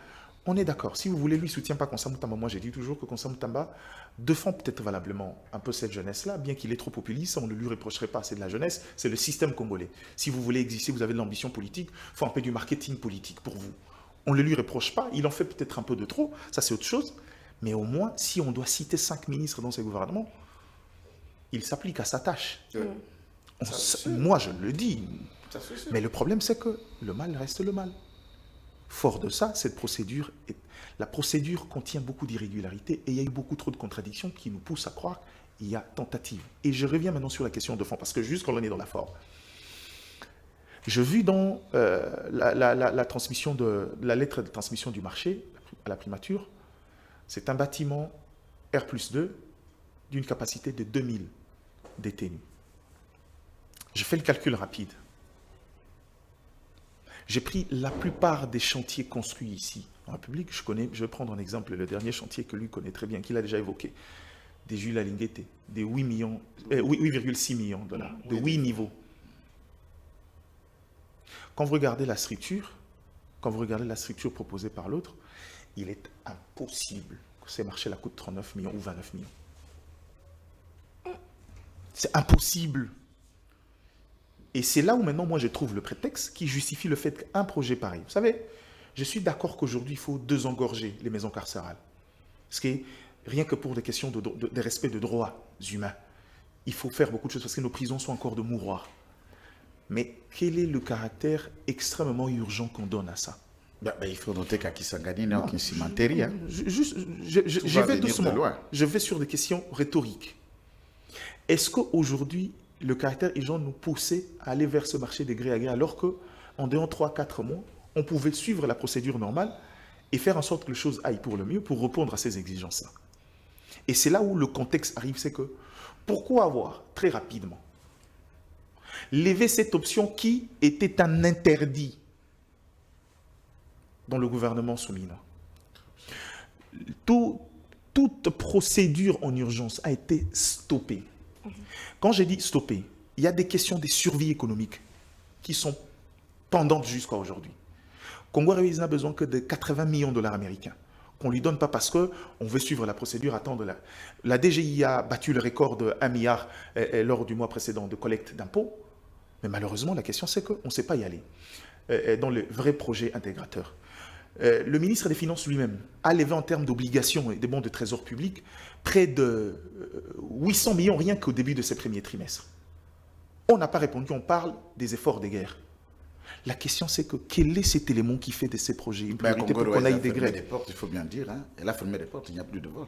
on est d'accord. Si vous voulez, lui ne soutient pas Consam Tamba. Moi, j'ai dit toujours que Consam Tamba défend peut-être valablement un peu cette jeunesse-là, bien qu'il est trop populiste, on ne lui reprocherait pas, c'est de la jeunesse, c'est le système congolais. Si vous voulez exister, vous avez de l'ambition politique, il faut un peu du marketing politique pour vous. On ne le lui reproche pas, il en fait peut-être un peu de trop, ça c'est autre chose, mais au moins, si on doit citer 5 ministres dans ces gouvernements, il s'applique à sa tâche. Moi, je le dis, mais le problème, c'est que le mal reste le mal. Fort de ça, la procédure contient beaucoup d'irrégularités et il y a eu beaucoup trop de contradictions qui nous poussent à croire qu'il y a tentative. Et je reviens maintenant sur la question de fond, parce que juste quand on est dans la forme, je vis dans la transmission la lettre de transmission du marché à la primature, c'est un bâtiment R+2 d'une capacité de 2000 détenus. Je fais le calcul rapide. J'ai pris la plupart des chantiers construits ici en République. Je vais prendre en exemple le dernier chantier que lui connaît très bien, qu'il a déjà évoqué, des Jules Alinguete, des 8,6 millions de dollars, de 8 niveaux. Quand vous regardez la structure proposée par l'autre, il est impossible que ces marchés-là coûtent 39 millions ou 29 millions. C'est impossible. Et c'est là où maintenant, moi, je trouve le prétexte qui justifie le fait qu'un projet pareil. Vous savez, je suis d'accord qu'aujourd'hui, il faut désengorger les maisons carcérales. Parce que rien que pour des questions de respect de droits humains, il faut faire beaucoup de choses parce que nos prisons sont encore de mouroirs. Mais quel est le caractère extrêmement urgent qu'on donne à ça? Il faut noter qu'à Kisangani, il n'y a aucune cimenterie. Je vais doucement. Je vais sur des questions rhétoriques. Est-ce qu'aujourd'hui, le caractère urgent nous poussait à aller vers ce marché des gré à gré, alors qu'en dehors 3-4 mois, on pouvait suivre la procédure normale et faire en sorte que les choses aillent pour le mieux pour répondre à ces exigences-là. Et c'est là où le contexte arrive, c'est que pourquoi avoir très rapidement levé cette option qui était un interdit dans le gouvernement Soumina? Toute procédure en urgence a été stoppée. Quand j'ai dit stopper, il y a des questions de survie économique qui sont pendantes jusqu'à aujourd'hui. Congo a besoin que de 80 millions de dollars américains. Qu'on ne lui donne pas parce qu'on veut suivre la procédure, attendre. La DGI a battu le record de 1 milliard lors du mois précédent de collecte d'impôts. Mais malheureusement, la question c'est qu'on ne sait pas y aller dans le vrai projet intégrateur. Le ministre des Finances lui-même a levé en termes d'obligations et des bons de trésor public près de 800 millions rien qu'au début de ces premiers trimestres. On n'a pas répondu, on parle des efforts de guerre. La question, c'est que quel est cet élément qui fait de ces projets une priorité pour qu'on aille des grèves? Il faut bien dire, hein. Elle a fermé les portes, il n'y a plus de vol.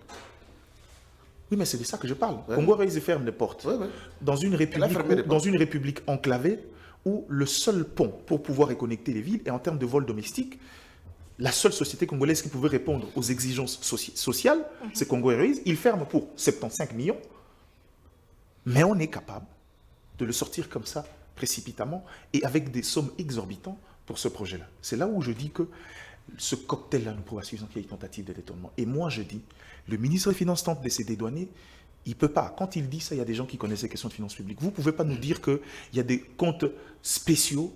Oui, mais c'est de ça que je parle. Ouais. Congo Airways ferme les portes. Ouais, ouais. Dans une république enclavée, où le seul pont pour pouvoir reconnecter les villes, et en termes de vol domestique, la seule société congolaise qui pouvait répondre aux exigences sociales, c'est Congo Airways. Il ferme pour 75 millions, mais on est capable de le sortir comme ça, précipitamment, et avec des sommes exorbitantes pour ce projet-là. C'est là où je dis que ce cocktail-là nous prouve à suffisant qu'il y a une tentative de détournement. Et moi, je dis, le ministre des Finances tente de se dédouaner, il ne peut pas. Quand il dit ça, il y a des gens qui connaissent les questions de finances publiques. Vous ne pouvez pas nous dire qu'il y a des comptes spéciaux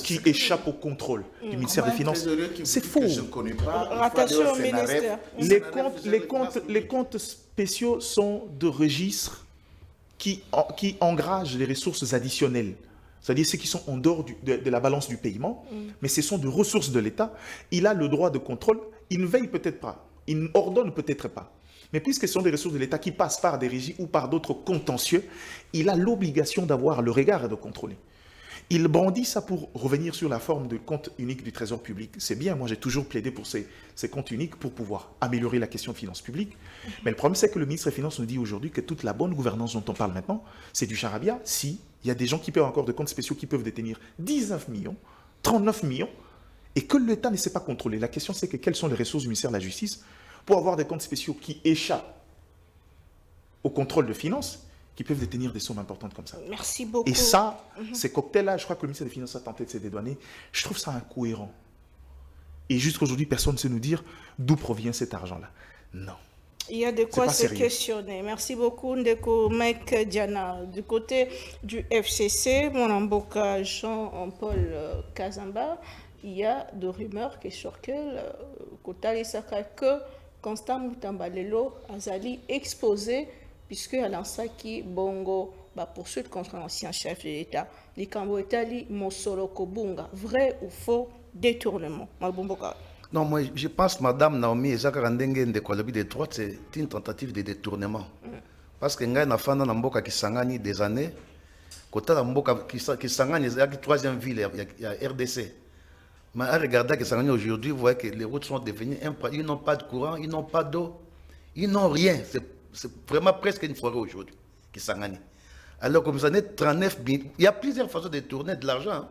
qui échappent au contrôle du ministère des Finances. C'est faux. Je ne connais pas. Rattaché au ministère. Les comptes spéciaux sont de registres qui engagent les ressources additionnelles. C'est-à-dire ceux qui sont en dehors de la balance du paiement, mais ce sont des ressources de l'État. Il a le droit de contrôle. Il ne veille peut-être pas. Il n'ordonne peut-être pas. Mais puisque ce sont des ressources de l'État qui passent par des régies ou par d'autres contentieux, il a l'obligation d'avoir le regard et de contrôler. Il brandit ça pour revenir sur la forme de compte unique du Trésor public. C'est bien, moi j'ai toujours plaidé pour ces comptes uniques pour pouvoir améliorer la question de finances publiques. Mais le problème c'est que le ministre des Finances nous dit aujourd'hui que toute la bonne gouvernance dont on parle maintenant, c'est du charabia. Si, il y a des gens qui paient encore de comptes spéciaux qui peuvent détenir 19 millions, 39 millions, et que l'État ne sait pas contrôler. La question c'est que quelles sont les ressources du ministère de la Justice pour avoir des comptes spéciaux qui échappent au contrôle de finances, qui peuvent détenir des sommes importantes comme ça. Merci beaucoup. Et ça, ces cocktails-là, je crois que le ministère des Finances a tenté de se dédouaner. Je trouve ça incohérent. Et jusqu'aujourd'hui, personne ne sait nous dire d'où provient cet argent-là. Non. Il y a de quoi se questionner. Merci beaucoup, Ndeko Mike Diana. Du côté du FCC, mon avocat Jean-Paul Kazamba, il y a des rumeurs qui circulent que Constant Mutambalelo Azali exposé, puisque à l'ansaki Bongo poursuite contre l'ancien chef de l'État, Likambo Etali Mosolo Kobunga. Vrai ou faux détournement? Non, moi je pense, Madame Naomi Ezakarandenge Ndekolobi de droite, c'est une tentative de détournement. Parce que Ngai Nafana Namboka qui s'engage des années, côté Namboka qui s'engage, il y a la troisième ville, il y a RDC. Mais à regarder que s'engage aujourd'hui, vous voyez que les routes sont devenues ils n'ont pas de courant, ils n'ont pas d'eau, ils n'ont rien. C'est vraiment presque une forêt aujourd'hui qui s'engage. Alors comme ça, 39 000, il y a plusieurs façons de tourner de l'argent.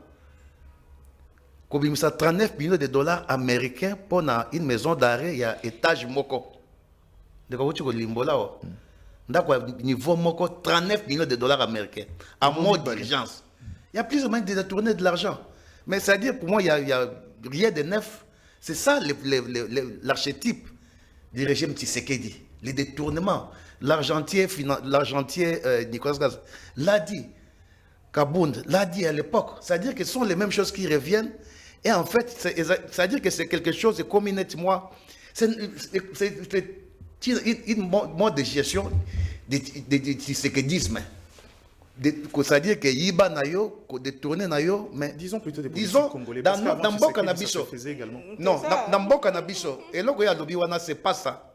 Comme ça, 39 millions de dollars américains pour une maison d'arrêt, il y a étage moko. Donc, vous avez niveau moko, 39 millions de dollars américains en mode d'urgence. Il y a plusieurs moyens de tourner de l'argent. Mais c'est-à-dire, pour moi, il n'y a rien de neuf. C'est ça l'archétype du régime Tshisekedi. Les détournements. L'argentier Nicolas Gaz l'a dit. Kabound l'a dit à l'époque. C'est-à-dire que ce sont les mêmes choses qui reviennent. Et en fait, c'est-à-dire que c'est quelque chose, c'est comme moi. C'est une mode de gestion de Tshisekedisme. C'est-à-dire que Yiba Nayo, détourner Nayo, mais disons plutôt des disons, congolais. dans Mboka Canabiso. Non, dans Mboka Canabiso. Et là, il y a l'Obiwana, c'est pas ça.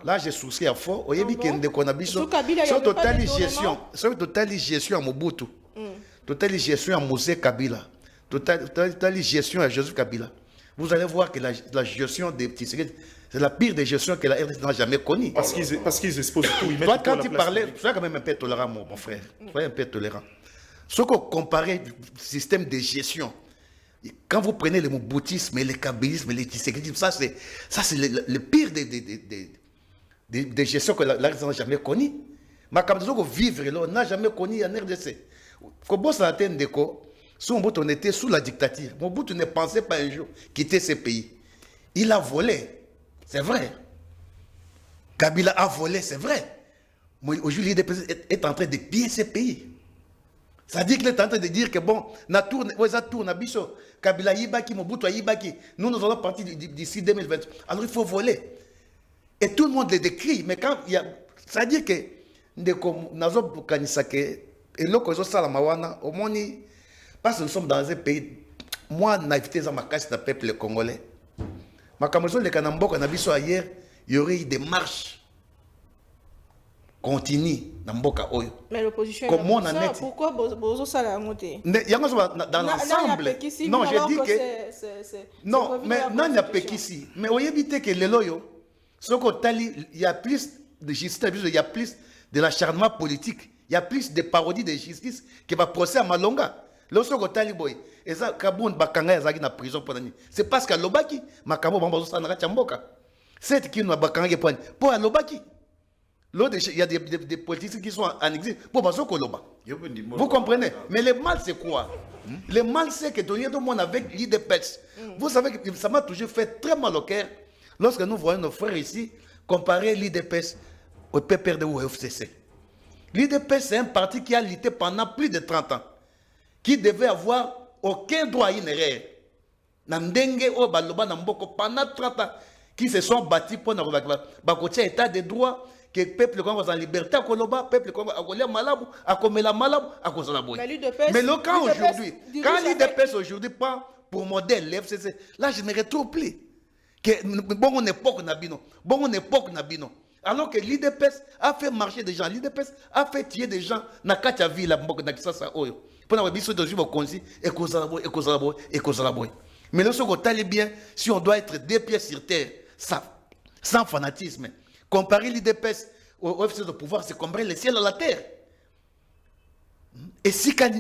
Là, j'ai souci à faux. Au Yebi Kende Konabiso. C'est total gestion à Mobutu. Total gestion à Mosé Kabila. Total gestion à Joseph Kabila. Vous allez voir que la gestion des petits secrets, c'est la pire des gestions que la RDC n'a jamais connue. Parce qu'ils exposent tout. Toi, quand tu parlais, sois quand même un peu tolérant, mon frère. Soyez un peu tolérant. Ce qu'on comparait le système de gestion, quand vous prenez le moboutisme, le kabylisme, le tisséquisme, ça c'est le pire des gestions que la RDC n'a jamais connues. Mais comme nous vivre là, on n'a jamais connu en RDC. Quand on s'entend de quoi, si on était sous la dictature, Mobutu ne pensait pas un jour quitter ce pays. Il a volé. C'est vrai. Kabila a volé, c'est vrai. Mais aujourd'hui, il est en train de piller ce pays. Ça dit qu'il est en train de dire que bon, Kabila Yibaki, Mobutu Yibaki, nous allons partir d'ici 2020. Alors il faut voler. Et tout le monde le décrit. Mais quand il y a. Ça dit que parce que nous sommes dans un pays. Moi, naïveté dans ma casse de peuple congolais. Ma camarade, les Kanambok, on a vu ça hier, il y aurait eu des marches continues na mboka oyo. Mais l'opposition Comment est on en est? pourquoi Bozo ça l'a monté? Yango dans l'ensemble. Non, je dis que non, mais non, il n'y a pas qu'ici. Mais vous évitez que les loyaux, ce il y a plus de justice, il y a plus de l'acharnement politique, il y a plus de parodies de justice qui va procès à Malonga. Lorsque Tali boy, et ça, Kaboun Bakanga est en prison pour l'année. C'est parce qu'à Lobaki, Makamo Bambozo Sanara Chamboka. C'est qui nous a Bakanga pour à Lobaki. Il y a des politiciens qui sont en exil pour Bazo Koloba. Vous comprenez? Mais le mal, c'est quoi? Le mal, c'est que donner tout le monde avec l'IDPS. Vous savez que ça m'a toujours fait très mal au cœur lorsque nous voyons nos frères ici comparer l'IDPS au PPRD ou au FCC. L'IDPS, c'est un parti qui a lutté pendant plus de 30 ans, qui devait avoir aucun droit à une erreur. Namdenge ou Baloba Namboko pendant 30 ans, qui se sont bâtis pour nous faire état de droit. Que le peuple est en liberté à Koloba, le peuple est en malabo, à Komela malabo, à Kozalaboy. Mais le cas aujourd'hui, quand l'IDPS aujourd'hui prend pour modèle l'FCC, là je ne retrouve plus. Bon, on époque Nabino. Bon, on époque Nabino. Alors que l'IDPS a fait marcher des gens, l'IDPS a fait tuer des gens dans la ville, la Mbok, dans Kisasa Oyo. Pour avoir besoin de vivre comme si, et Kozalaboy. Mais lorsque on est bien, si on doit être des pieds sur terre, sans fanatisme. Comparer l'IDPS au officier de pouvoir, c'est comparer le ciel à la terre. Et si quand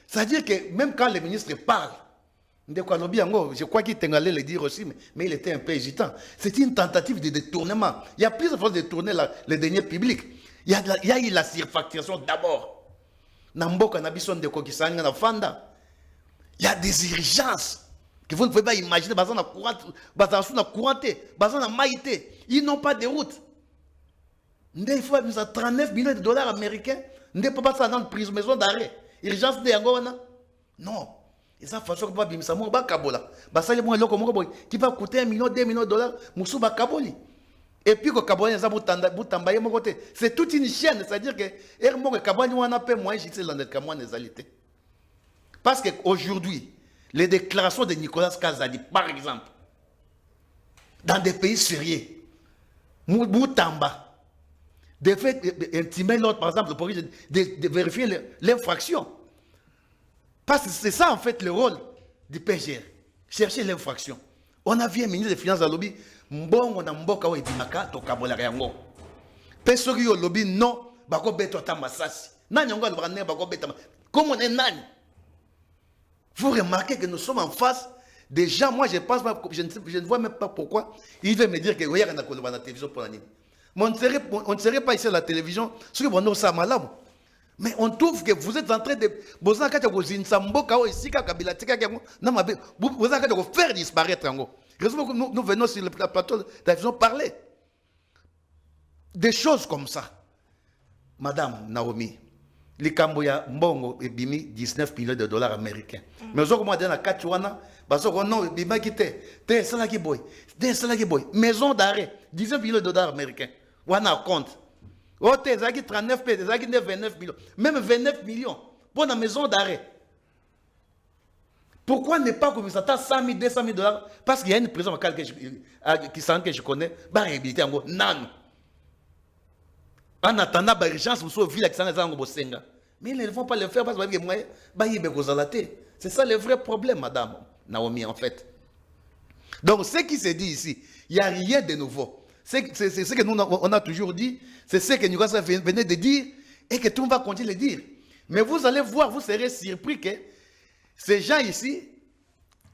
ça veut dire que même quand le ministre parle, je crois qu'il allait le dire aussi, mais il était un peu hésitant. C'est une tentative de détournement. Il y a plusieurs fois de détourner les deniers publics. Il y a eu la surfacturation d'abord. Il y a des urgences que vous ne pouvez pas imaginer. Ils n'ont pas de route. Il faut 39 millions de dollars américains. Il ne peut pas dans une maison d'arrêt. Urgence de Angola. Non. Et ça, façon que ça va Kabola. Qui va coûter 1 million, 2 millions de dollars. Moussouba Kaboli. Et puis, c'est toute une chaîne. C'est-à-dire que parce qu'aujourd'hui, les déclarations de Nicolas Kazadi, par exemple, dans des pays sérieux, Moutamba, de fait intimer l'autre, par exemple, pour de vérifier l'infraction. Parce que c'est ça, en fait, le rôle du PGR. Chercher l'infraction. On a vu un ministre des Finances à lobby, Mbongo na mboka wa ibimaka to kabola yango. Pesori yo lobby non, bako beto ta masasi. Nani ngo albrane bako beta. Comment on est nani? Vous remarquez que nous sommes en face des gens, moi je pense pas, je ne vois même pas pourquoi il veut me dire que regarde la télévision pour la nuit. Mais on ne serait pas ici à la télévision, ce que vous ça malade. Mais on trouve que vous êtes en train de vous faire disparaître. Nous venons sur le plateau de la télévision parler des choses comme ça. Madame Naomi, les Camboya Mbongo et Bimi 19 millions de dollars américains. Mais aujourd'hui, moi, dans la Kachuana, parce que non, Bima qui t'es salaki boy, maison d'arrêt, 19 millions de dollars américains. On a compte. Oh, t'es 39 p, t'es 29 millions, même 29 millions pour la maison d'arrêt. Pourquoi ne pas comme ça, 100 000, 200 000 dollars? Parce qu'il y a une prison qui sent que je connais, bah, réhabilité en gros, non. En attendant, bah, urgence, vous savez, ville qui s'en est en Bosenga. Mais ils ne vont pas le faire parce que c'est ça le vrai problème, madame Naomi, en fait. Donc, ce qui se dit ici, il n'y a rien de nouveau. C'est ce que nous, on a toujours dit, c'est ce que nous venait de dire et que tout le monde va continuer de dire. Mais vous allez voir, vous serez surpris que ces gens ici,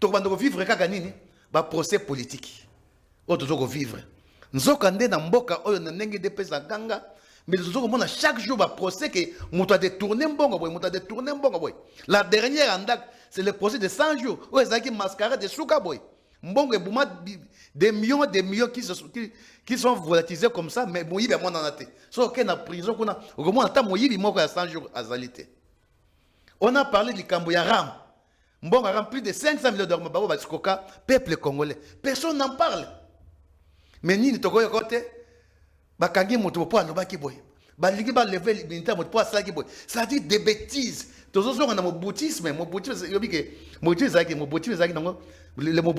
ils vont vivre un procès politique. Ils vont vivre. Nous allons dans Mboka, mais nous allons chaque jour un procès que nous avons détourné. La dernière, c'est le procès de 100 jours. Où ils ont mascaré de Soukaboy. Des millions qui sont volatilisés comme ça, mais Moïbi a moins en athée. Sauf qu'il y a une prison, on a 100 jours à Zalité. On a parlé du Camboya Ram. Mbongo a plus de 500 millions d'euros, peuple congolais. Personne n'en parle. Mais ni Togo côté, Bakangi Motopo, Lobaki Boy. Baligi va lever les militaires, ça dit des bêtises. Tous on a mon boutisme, le mot boutisme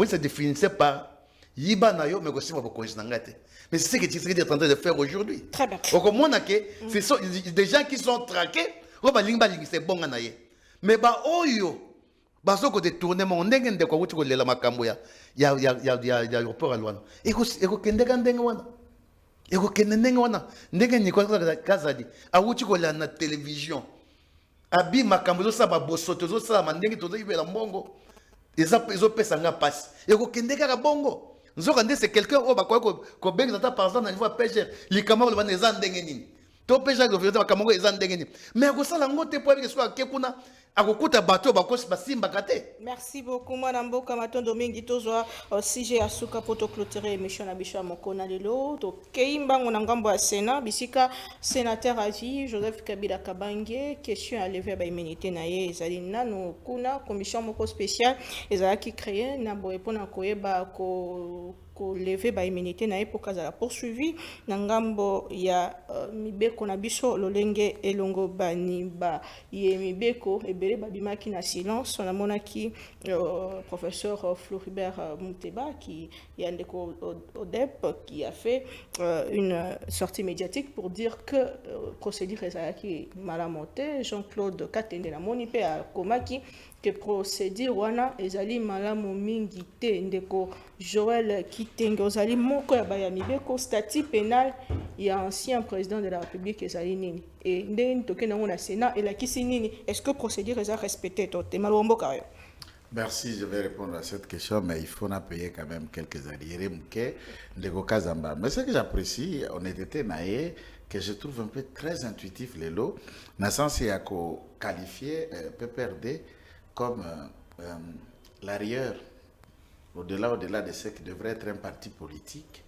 se définissait par yiba na yo mais ko simba ko ngate. Mais c'est ce que Tshisekedi est en train de faire aujourd'hui. Très bien. Au moins ce sont des gens qui sont traqués, on va lingba c'est bon na ye. Mais ba oyo baso ko détourner mon ndenge ndeko wuti ko lela makambo ya aéroport à Luanda. Eko kendeka ndenge wana. Eko kendenge wana. Ndenge ni ko kazadi. A wuti ko la na télévision. Abi makambo zo sa ba bosoto zo sa mandenge tozo ibela mbongo. Ezo pesa nga passe. Eko kendeka ka bongo. C'est quelqu'un qui a besoin de par exemple dans le niveau pêcheur. Les camarades vont les endengeni. Tout pêcheur qui veut camarades les endengeni. Mais à ça la ngote pour que soit kekuna akokuta bateau bakos basimba kate. Merci beaucoup madame Boka Maton Domingue Tozwa CG Asuka poto clôturer émission na bisha mokona lelo to keimba ngona ngambo ya Sénat bisika sénateur à vie Joseph Kabila Kabange question à lever ba immunité na ye ezali nanu kuna commission moko spéciale ezala qui créé na boye pona koyeba ko lever ba immunité na ye pour kazala poursuivi na ngambo ya mibeko na biso lolenge elongo bani ba ye mibeko ebele babimaki na silence on a monaki professeur Floribert Mouteba qui yandeko Odep qui a fait une sortie médiatique pour dire que procédure ezalaki malamote Jean-Claude Katende na moni pe a komaki que procédure wana ezali malamu mingi te ndeko Joël Kitenge ozali moko ya bayamibeko statut pénal ya ancien président de la République ezali nini et ndenge toke nango na Sénat elakisi nini est-ce que procédure eza respectée tote malombo kayo. Merci, je vais répondre à cette question, mais il faut en payer quand même quelques arriérés ndeko Kazamba. Mais ce que j'apprécie, honnêteté naïe, que je trouve un peu très intuitif les lots, dans le sens il y a qu'au qualifier PPRD comme l'arrière, au-delà de ce qui devrait être un parti politique,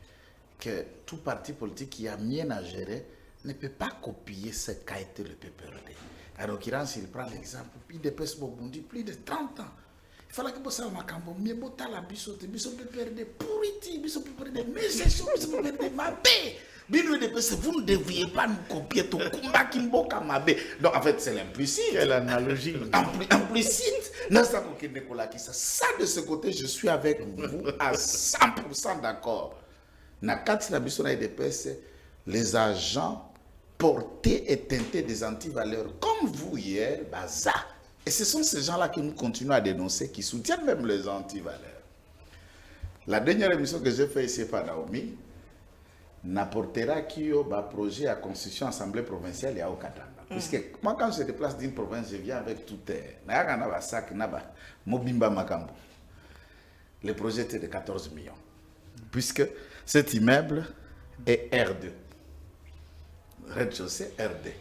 que tout parti politique qui a bien à gérer ne peut pas copier ce qu'a été le PPRD. En l'occurrence, il prend l'exemple, puis de Bobundi, plus de 30 ans. Il fallait que ça macambo, mais bota la bisote, biso PPRD, pourriti, biso PPRD, mais c'est sûr, biso PPRD, ma paix. Vous ne devriez pas nous copier ton combat qui mboka mabe. Donc en fait c'est l'implicite. Quelle analogie. Implicite. Ça de ce côté je suis avec vous à 100% d'accord. Na kati na biso na IDPS les agents portés et teintés des antivaleurs comme vous hier baza. Et ce sont ces gens-là que nous continuons à dénoncer qui soutiennent même les antivaleurs. La dernière émission que j'ai fait ici par Naomi n'apportera qu'un projet à constitution assemblée provinciale et à Okatanga. Puisque moi, quand je déplace d'une province, je viens avec tout terre. Le projet était de 14 millions. Puisque cet immeuble est R2. Rez-de-chaussée R2.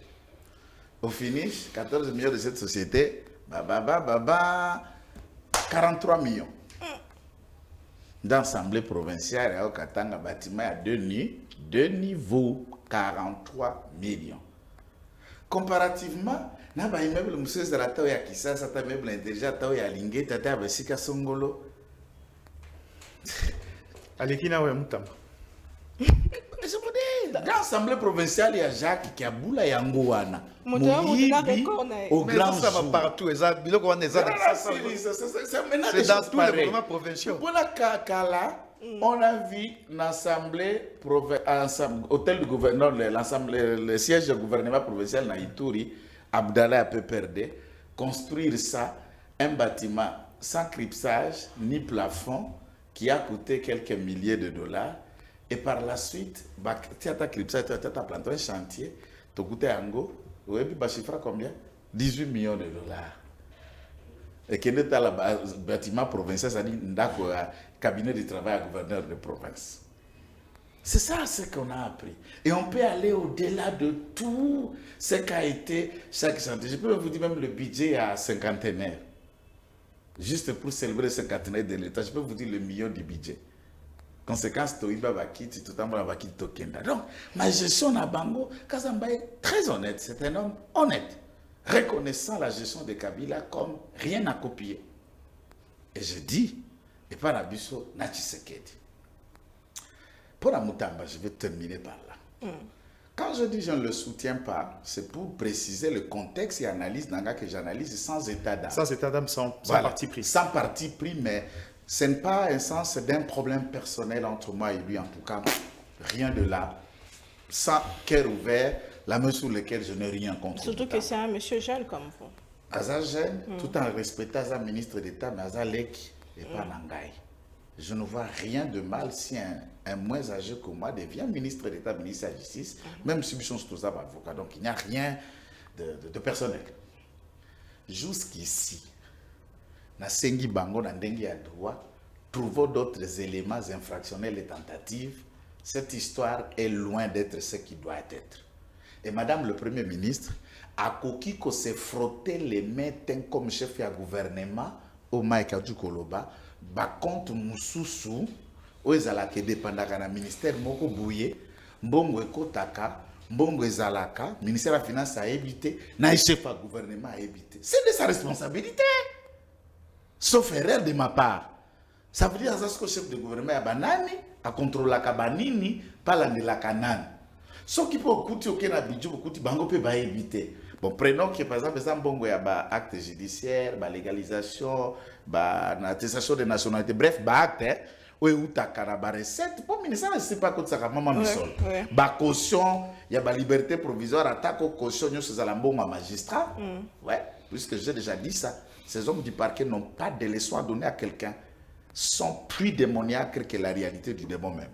Au finish, 14 millions de cette société, 43 millions. Dans l'Assemblée provinciale, à Okatanga, bâtiment à deux niveaux, 43 millions. Comparativement, il y a un immeuble qui est un immeuble intelligent, qui est un immeuble Songolo. Alekina ou Moutamba. Dans l'Assemblée provinciale, il y a Jacques qui a boula et Angouana. Au grand ça va partout. C'est dans tous les gouvernements provinciaux. Pour la Kakala, on a vu l'Assemblée, hôtel du gouverneur, le siège du gouvernement provincial Naïtouri, Abdallah PPRD, construire ça, un bâtiment sans cryptage ni plafond qui a coûté quelques milliers de dollars. Et par la suite, tu as planté un chantier, tu as coûté un go, tu as chiffré combien 18 millions de dollars. Et qu'il est dans le bâtiment provincial, c'est-à-dire un cabinet de travail à gouverneur de province. C'est ça ce qu'on a appris. Et on peut aller au-delà de tout ce qu'a été chaque chantier. Je peux vous dire même le budget à cinquantenaire. Juste pour célébrer le cinquantenaire de l'État, je peux vous dire le million du budget. Conséquence, Toiba Bakiti, tout le monde va quitter Tokenda. Donc, ma gestion à Bango, Kazamba est très honnête. C'est un homme honnête, reconnaissant la gestion de Kabila comme rien à copier. Et je dis, et par Abisso, Nachisekedi. Pour la Moutamba, je vais terminer par là. Quand je dis je ne le soutiens pas, c'est pour préciser le contexte et analyse que j'analyse sans état d'âme. Sans état d'âme, sans parti pris. Sans parti pris, mais Ce n'est pas un sens d'un problème personnel entre moi et lui, en tout cas. Rien de là. Sans cœur ouvert, la main sur laquelle je n'ai rien contre. Surtout que c'est un monsieur jeune comme vous. Aza jeune, tout en respectant Aza ministre d'État, mais Aza Lek et pas Nangaï. Je ne vois rien de mal si un moins âgé que moi devient ministre d'État, ministre de la Justice, même si je suis tous avocat. Donc il n'y a rien de personnel. Jusqu'ici, na sengi bango na ndengi ya droit, trouvons d'autres éléments infractionnels et tentatives. Cette histoire est loin d'être ce qui doit être. Et Madame le Premier ministre a coquille que se frotter les mains comme chef du gouvernement au Maïka du Koloba, ba compte mususu, o ezalaka dépendaka na ministère moko bouye, mbongo ekotaka, mbongo ezalaka, ministère de la Finance a évité, na chef du gouvernement a évité. C'est de sa responsabilité. Sauf erreur de ma part. Ça veut dire que le chef de gouvernement a banani, a contrôlé la cabanini, pas la canane. Ce qui peut coûter au Kenya Bidjo, coûter bango peut pas éviter. Bon, prenons que par exemple, il y a un acte judiciaire, une légalisation, une attestation de nationalité, bref, un acte, où il y a une recette. Pour le ministère, je ne sais pas quoi ça va maman misol. Une caution, il y a une liberté provisoire, attaque aux cautions, nous sommes un magistrat. Ouais, puisque j'ai déjà dit ça. Ces hommes du parquet n'ont pas de leçons à donner à quelqu'un. Sont plus démoniaques que la réalité du démon même.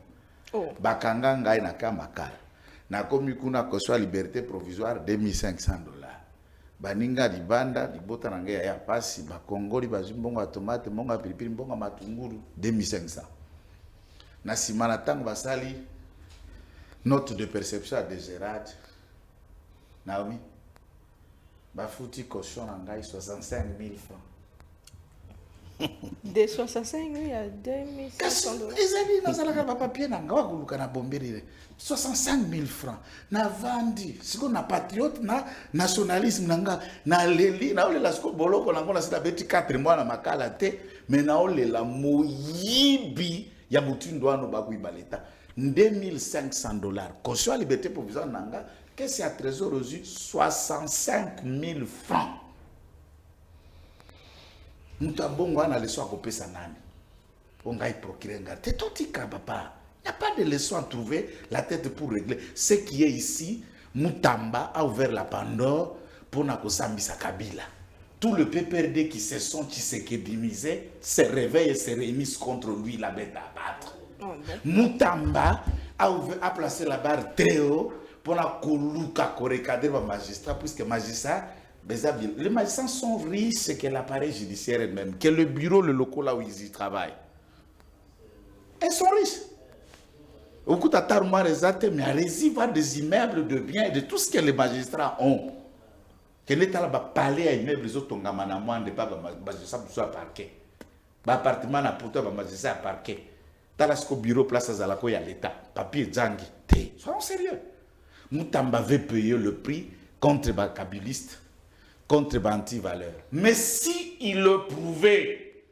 Bakanga ngai na kamakara. Na komi kuna koswa liberté provisoire $2,500. Baninga libanda libota na ngai ya pasi bakongoli bazimbongo ya tomate mbongo pilipili mbongo matunguru $2,500. Na simana tango basali note de perception à Gérard Naomi bafuti caution na ngai $65,000. De 65 000 à $2,500. Ezali nazalaka ba papier na ngawa kuluka na bombelire $65,000. Na vandi siko na patriote na nationalisme nanga na leli na olela siko boloko na ngona sita beti 4 mois na makala te mais na olela moyibi ya mutindo ano ba kuiba leta $2,500. Caution liberté provisoire nanga que c'est à trésor reçu $65,000. Mutabongo ana leçon à kopesa nani. On va y procurer un gars. T'es totika papa. Il n'y a pas de leçon à trouver la tête pour régler. Ce qui est ici, Mutamba a ouvert la Pandore pour Nakosambisa Kabila. Tout le PPRD qui se sont tshisekedimisés se réveille et se réunissent contre lui, la bête à battre. Mutamba a placé la barre très haut pour Nakoluka Korekadre le magistrat, puisque le magistrat. Les magistrats sont riches que l'appareil judiciaire même, que le bureau, le local là où ils y travaillent. Ils sont riches. Au coup d'attarmoire exact, mais allez-y voir des immeubles de biens et de tout ce que les magistrats ont. Que l'État là va parler à immeubles, les autres ont de pas magistrat pour parquet. Appartement na poto ba magistrat à parquet. Talasco bureau place à la koya l'État. Papier zangi. Soyons sérieux. Mutamba veut payer le prix contre les kabilistes. Contre anti-valeur. Mais si il le prouvait,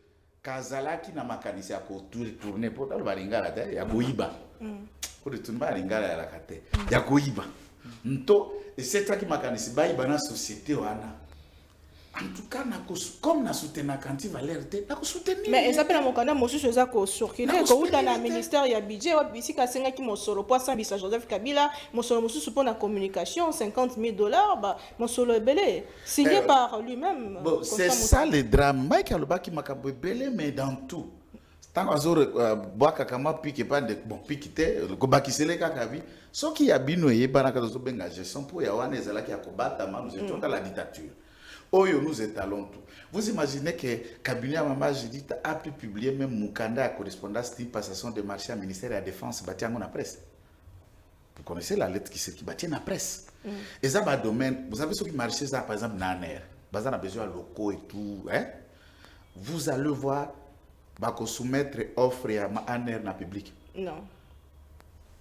Kazalaki na makanisi ya tourner pour le baringala te ya koiba. Pour tourner baringala ya lakate ya koiba. Nto et c'est ça qui makanisi ba iba na société wana. En tout cas comme na soutenir anti-valeur te na ko soutenir. Mais ça peut na mokanda mosusu eza ko circuler ko uta na ministère ya budget wa bisika senga ki mosolo po sambisa Joseph Kabila mosolo mosusu pour la communication $50,000 ba mosolo ebele signé par lui-même. Bon, c'est ça le drame. Mike alobaki makambo ebele mais dans tout. Tant azor boaka kama pique pas de bon pique te ko bakisele kaka bi soki ya bino yeba na kazo benga gestion pour ya wana ezala ki akobata ma nous étions dans la dictature. Oyo nous étalons tout. Vous imaginez que cabinet à Maman Judith a pu publier même Mukanda à correspondance d'une passation de marché à ministère de la Défense bâti en la presse. Vous connaissez la lettre qui bâtit en la presse. Et ça va domaine, vous savez ce qui marchait ça par exemple dans l'air. Vous avez besoin de locaux et tout, hein? Vous allez voir bako soumettre offre à un air dans le public. Non.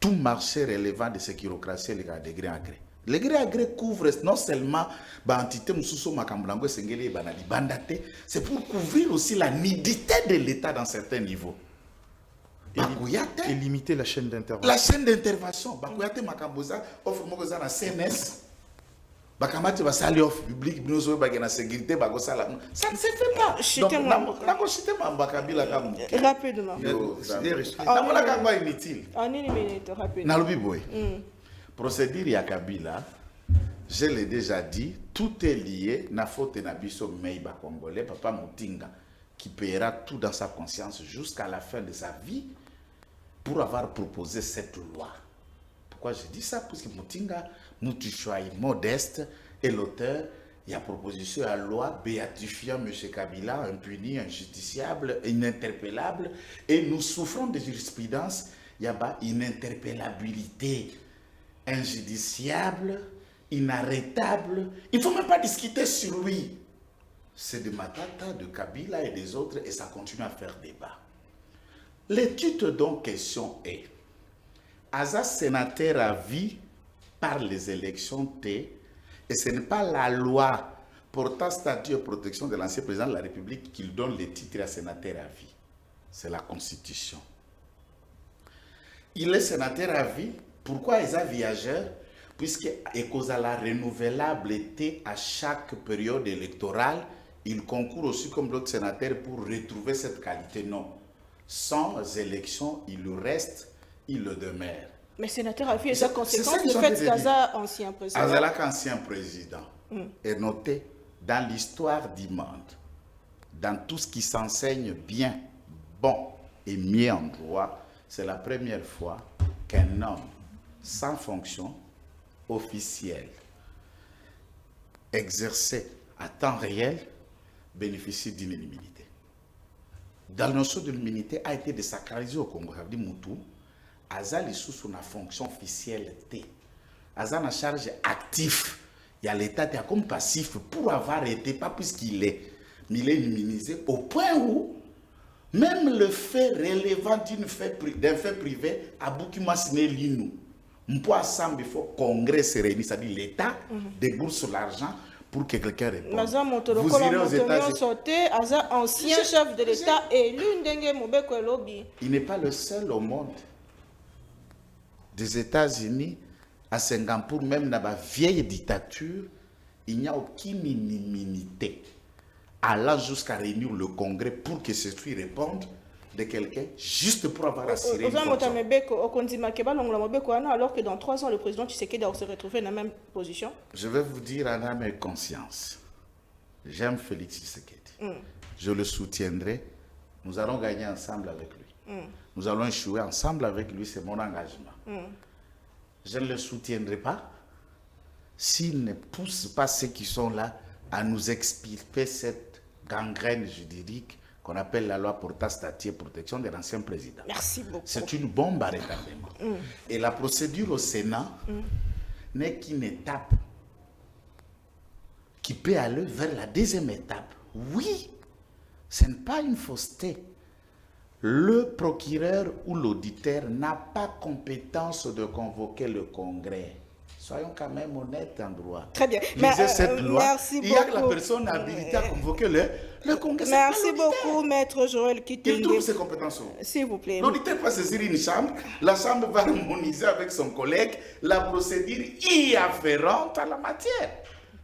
Tout marché relevant de sécurocratie les de gré à gré. Le gré à gré couvre non seulement l'entité Moussousso Makamblango et Sengeli et Banali Bandate, c'est pour couvrir aussi la nudité de l'État dans certains niveaux. Et limiter la chaîne d'intervention. La chaîne d'intervention. Bakouyate Makamboza offre Mogoza la CNS. bakamati basali offre publique binoso bagena sécurité bagosala ça ne se fait pas donc nako cité mamba Kabila comme Rapidement. nakola kangwa inutile En une minute, rapidement. nalobi boy procédure ya Kabila je l'ai déjà dit tout est lié na faute na biso meiba congolais papa Mutinga qui paiera tout dans sa conscience jusqu'à la fin de sa vie pour avoir proposé cette loi. Pourquoi je dis ça? Parce que Mutinga, Mutuchoy modeste, est l'auteur. Il y a proposition à loi béatifiant M. Kabila, impuni, injusticiable, ininterpellable. Et nous souffrons de jurisprudence. Il y a une interpellabilité injudiciable, inarrêtable. Il ne faut même pas discuter sur lui. C'est de Matata, de Kabila et des autres, et ça continue à faire débat. L'étude dont question est, Aza sénateur à vie par les élections T, et ce n'est pas la loi portant statut et protection de l'ancien président de la République qui donne le titre à sénateur à vie. C'est la Constitution. Il est sénateur à vie. Pourquoi Aza viageur? Puisque à la renouvelabilité à chaque période électorale, il concourt aussi comme d'autres sénateurs pour retrouver cette qualité. Non. Sans élection, il le reste, il le demeure. Mais sénateur a vu sa conséquence, le fait qu'Aza, ancien président. Azalak, ancien président, est noté dans l'histoire du monde, dans tout ce qui s'enseigne bien, bon et mieux en droit. C'est la première fois qu'un homme sans fonction officielle, exercée à temps réel, bénéficie d'une immunité. Dans le notion de l'immunité a été désacralisé au Congo. Ça veut dire Moutou, Aza est sous son fonction officielle T. Aza a charge actif. Il y a l'État comme passif pour avoir été, pas puisqu'il est, mais il est immunisé au point où même le fait relevant d'un fait privé à Boukima Siné-Linou, Mpoa Samb, il faut Congrès se réunisse, c'est-à-dire l'État débourse l'argent pour que quelqu'un réponde. Vous irez aux États-Unis. Aza, ancien chef de l'État, élu Ndenge Mobeko Elobi. Il n'est pas le seul au monde. Des États-Unis à Singapour, même dans la vieille dictature, il n'y a aucune immunité allant jusqu'à réunir le Congrès pour que ceux-ci répondent de quelqu'un juste pour avoir assuré une fonction. Alors que dans 3 ans, le président Tshisekedi va se retrouver dans la même position. Je vais vous dire en âme et conscience, j'aime Félix Tshisekedi. Je le soutiendrai. Nous allons gagner ensemble avec lui. Nous allons échouer ensemble avec lui, c'est mon engagement. Je ne le soutiendrai pas s'il ne pousse pas ceux qui sont là à nous extirper cette gangrène juridique qu'on appelle la loi portant statut et protection de l'ancien président. Merci beaucoup. C'est une bombe à retardement. Et la procédure au Sénat n'est qu'une étape qui peut aller vers la deuxième étape. Oui, ce n'est pas une fausseté. Le procureur ou l'auditeur n'a pas compétence de convoquer le Congrès. Soyons quand même honnêtes en droit. Très bien. Lisez cette loi. Il y a que la personne habilitée à convoquer le Congrès. Merci beaucoup, Maître Joël Kitenge. Il trouve ses compétences. S'il vous plaît. L'auditeur va saisir une chambre. La chambre va harmoniser avec son collègue la procédure y afférente à la matière.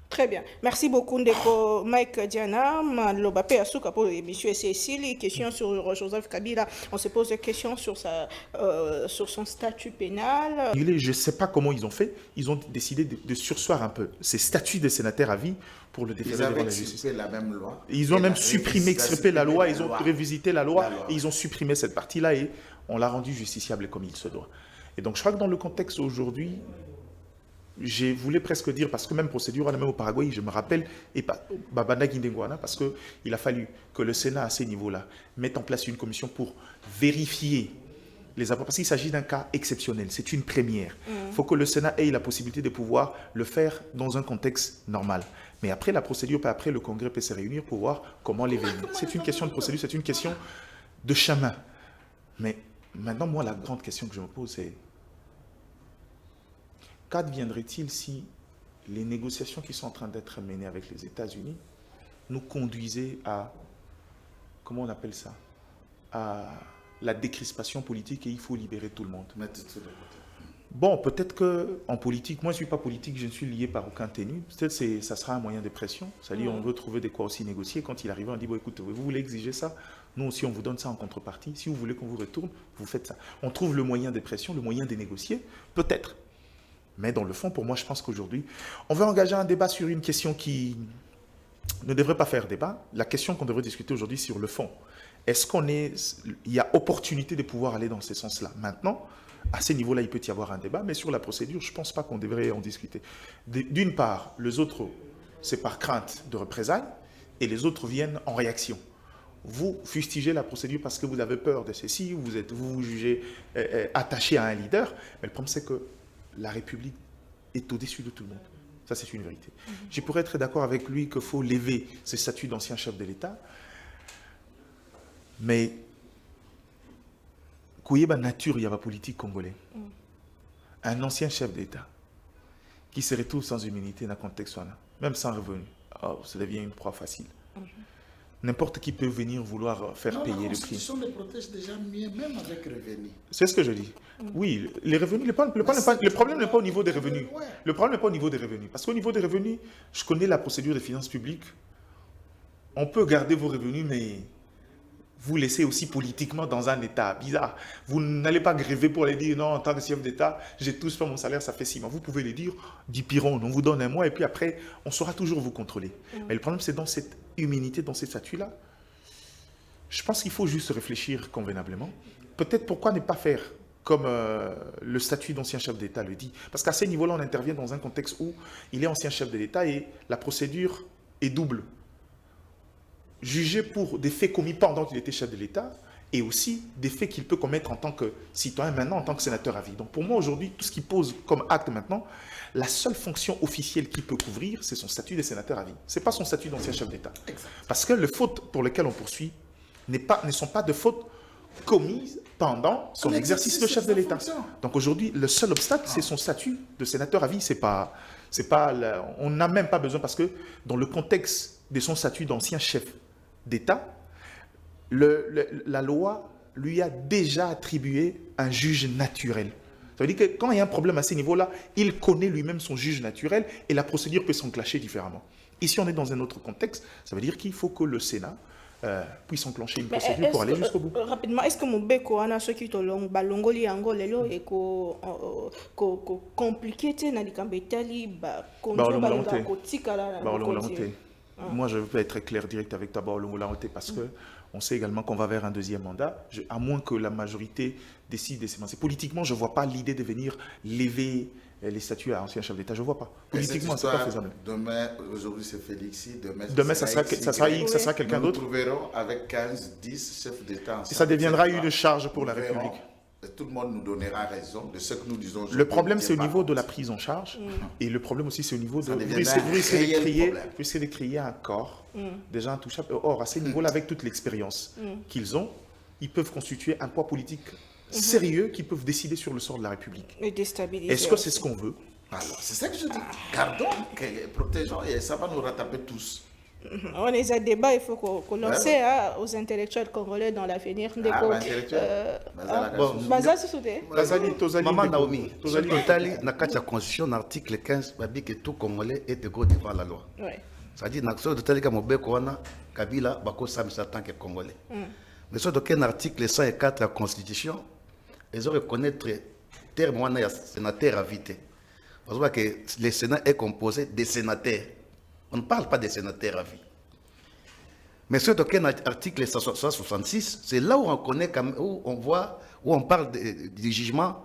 Très bien. Merci beaucoup, Ndeko Mike Diana. Lobapé Asuka pour l'émission Cécile. Question sur Joseph Kabila. On se pose des questions sur son statut pénal. Je ne sais pas comment ils ont fait. Ils ont décidé de surseoir un peu ces statuts de sénateurs à vie pour le déférer devant la justice. Ils avaient la même loi. Ils ont même supprimé, extirpé la loi. Ils ont révisité la loi. Et ils ont supprimé cette partie-là et on l'a rendu justiciable comme il se doit. Et donc, je crois que dans le contexte aujourd'hui, je voulais presque dire, parce que même procédure, même au Paraguay, je me rappelle, et Babana Guindengouana, parce qu'il a fallu que le Sénat, à ces niveaux-là, mette en place une commission pour vérifier les apports, parce qu'il s'agit d'un cas exceptionnel, c'est une première. Il faut que le Sénat ait la possibilité de pouvoir le faire dans un contexte normal. Mais après la procédure, après le Congrès peut se réunir pour voir comment les venir. C'est une question de procédure, c'est une question de chemin. Mais maintenant, moi, la grande question que je me pose, c'est qu'adviendrait-il si les négociations qui sont en train d'être menées avec les États-Unis nous conduisaient à, comment on appelle ça, à la décrispation politique et il faut libérer tout le monde. Bon, peut-être qu'en politique, moi je ne suis pas politique, je ne suis lié par aucun ténu. Peut-être que ça sera un moyen de pression. C'est-à-dire on veut trouver des quoi aussi négocier. Quand il arrive, on dit, bon écoute, vous voulez exiger ça? Nous aussi on vous donne ça en contrepartie. Si vous voulez qu'on vous retourne, vous faites ça. On trouve le moyen de pression, le moyen de négocier, peut-être. Mais dans le fond, pour moi, je pense qu'aujourd'hui, on va engager un débat sur une question qui ne devrait pas faire débat. La question qu'on devrait discuter aujourd'hui sur le fond. Il y a opportunité de pouvoir aller dans ce sens-là? Maintenant, à ce niveau-là, il peut y avoir un débat, mais sur la procédure, je ne pense pas qu'on devrait en discuter. D'une part, les autres, c'est par crainte de représailles, et les autres viennent en réaction. Vous fustigez la procédure parce que vous avez peur de ceci, vous vous jugez attaché à un leader, mais le problème, c'est que la République est au-dessus de tout le monde. Ça, c'est une vérité. Je pourrais être d'accord avec lui qu'il faut lever ce statut d'ancien chef de l'État, mais il y a nature, il y a la politique congolais. Un ancien chef d'État qui se retrouve sans immunité dans le contexte, même sans revenu, ça devient une proie facile. N'importe qui peut venir vouloir faire payer le prix. La Constitution les protège déjà mieux, même avec revenus. C'est ce que je dis. Oui, les revenus, le problème n'est pas au niveau des revenus. Le problème n'est pas au niveau des revenus. Parce qu'au niveau des revenus, je connais la procédure des finances publiques. On peut garder vos revenus, mais vous laissez aussi politiquement dans un état bizarre. Vous n'allez pas gréver pour aller dire non, en tant que chef d'État, j'ai tous fait mon salaire, ça fait 6 mois. Vous pouvez les dire, 10 pirons, on vous donne un mois et puis après, on saura toujours vous contrôler. Mais le problème, c'est dans cette immunité, dans ces statuts-là. Je pense qu'il faut juste réfléchir convenablement. Peut-être pourquoi ne pas faire comme le statut d'ancien chef d'État le dit. Parce qu'à ce niveau-là, on intervient dans un contexte où il est ancien chef de l'État et la procédure est double. Jugé pour des faits commis pendant qu'il était chef de l'État et aussi des faits qu'il peut commettre en tant que citoyen, maintenant en tant que sénateur à vie. Donc pour moi aujourd'hui, tout ce qu'il pose comme acte maintenant, la seule fonction officielle qu'il peut couvrir, c'est son statut de sénateur à vie. Ce n'est pas son statut d'ancien chef d'État. Parce que les fautes pour lesquelles on poursuit ne sont pas de fautes commises pendant son exercice de chef de l'État. Donc aujourd'hui, le seul obstacle, c'est son statut de sénateur à vie. On n'a même pas besoin parce que dans le contexte de son statut d'ancien chef d'État, la loi lui a déjà attribué un juge naturel. Ça veut dire que quand il y a un problème à ce niveau-là, il connaît lui-même son juge naturel et la procédure peut s'enclencher différemment. Ici, on est dans un autre contexte. Ça veut dire qu'il faut que le Sénat puisse enclencher une procédure pour aller jusqu'au bout. Rapidement, est-ce que Mobeko a ceux qui ont balongoli yango lelo et compliqué na likambetali ba moi, je veux être clair direct avec toi, parce que on sait également qu'on va vers un deuxième mandat, à moins que la majorité décide de s'émancer. Politiquement, je ne vois pas l'idée de venir lever les statuts à ancien chef d'État. Je ne vois pas. Politiquement, ce n'est pas faisable. Demain, aujourd'hui c'est Félixi, demain ça sera X, ça sera quelqu'un d'autre. Nous nous trouverons avec 15, 10 chefs d'État. Et ça deviendra une charge pour la République. Tout le monde nous donnera raison de ce que nous disons. Le problème, c'est au niveau de la prise en charge. Et le problème aussi, c'est au niveau de... Vous risquez de créer un corps déjà intouchable. Or, à ce niveau-là, avec toute l'expérience qu'ils ont, ils peuvent constituer un poids politique sérieux qui peuvent décider sur le sort de la République. Et déstabiliser. Est-ce que c'est ce qu'on veut? Alors, c'est ça que je dis. Gardons, protégeons, et ça va nous rattraper tous. On est à débat, il faut qu'on lance aux intellectuels congolais dans l'avenir. Maman Naomi, totali na la constitution, article 15, dit que tout Congolais est égaux devant la loi. C'est-à-dire, Kabila bako samisa tant que Congolais. Mais sur le article 104 de la Constitution, ils ont reconnaître terme de sénateur à vité. Parce que le Sénat est composé de sénateurs. On ne parle pas des sénateurs à vie. Mais sur l'article 166, c'est là où on connaît, où on voit, où on parle du jugement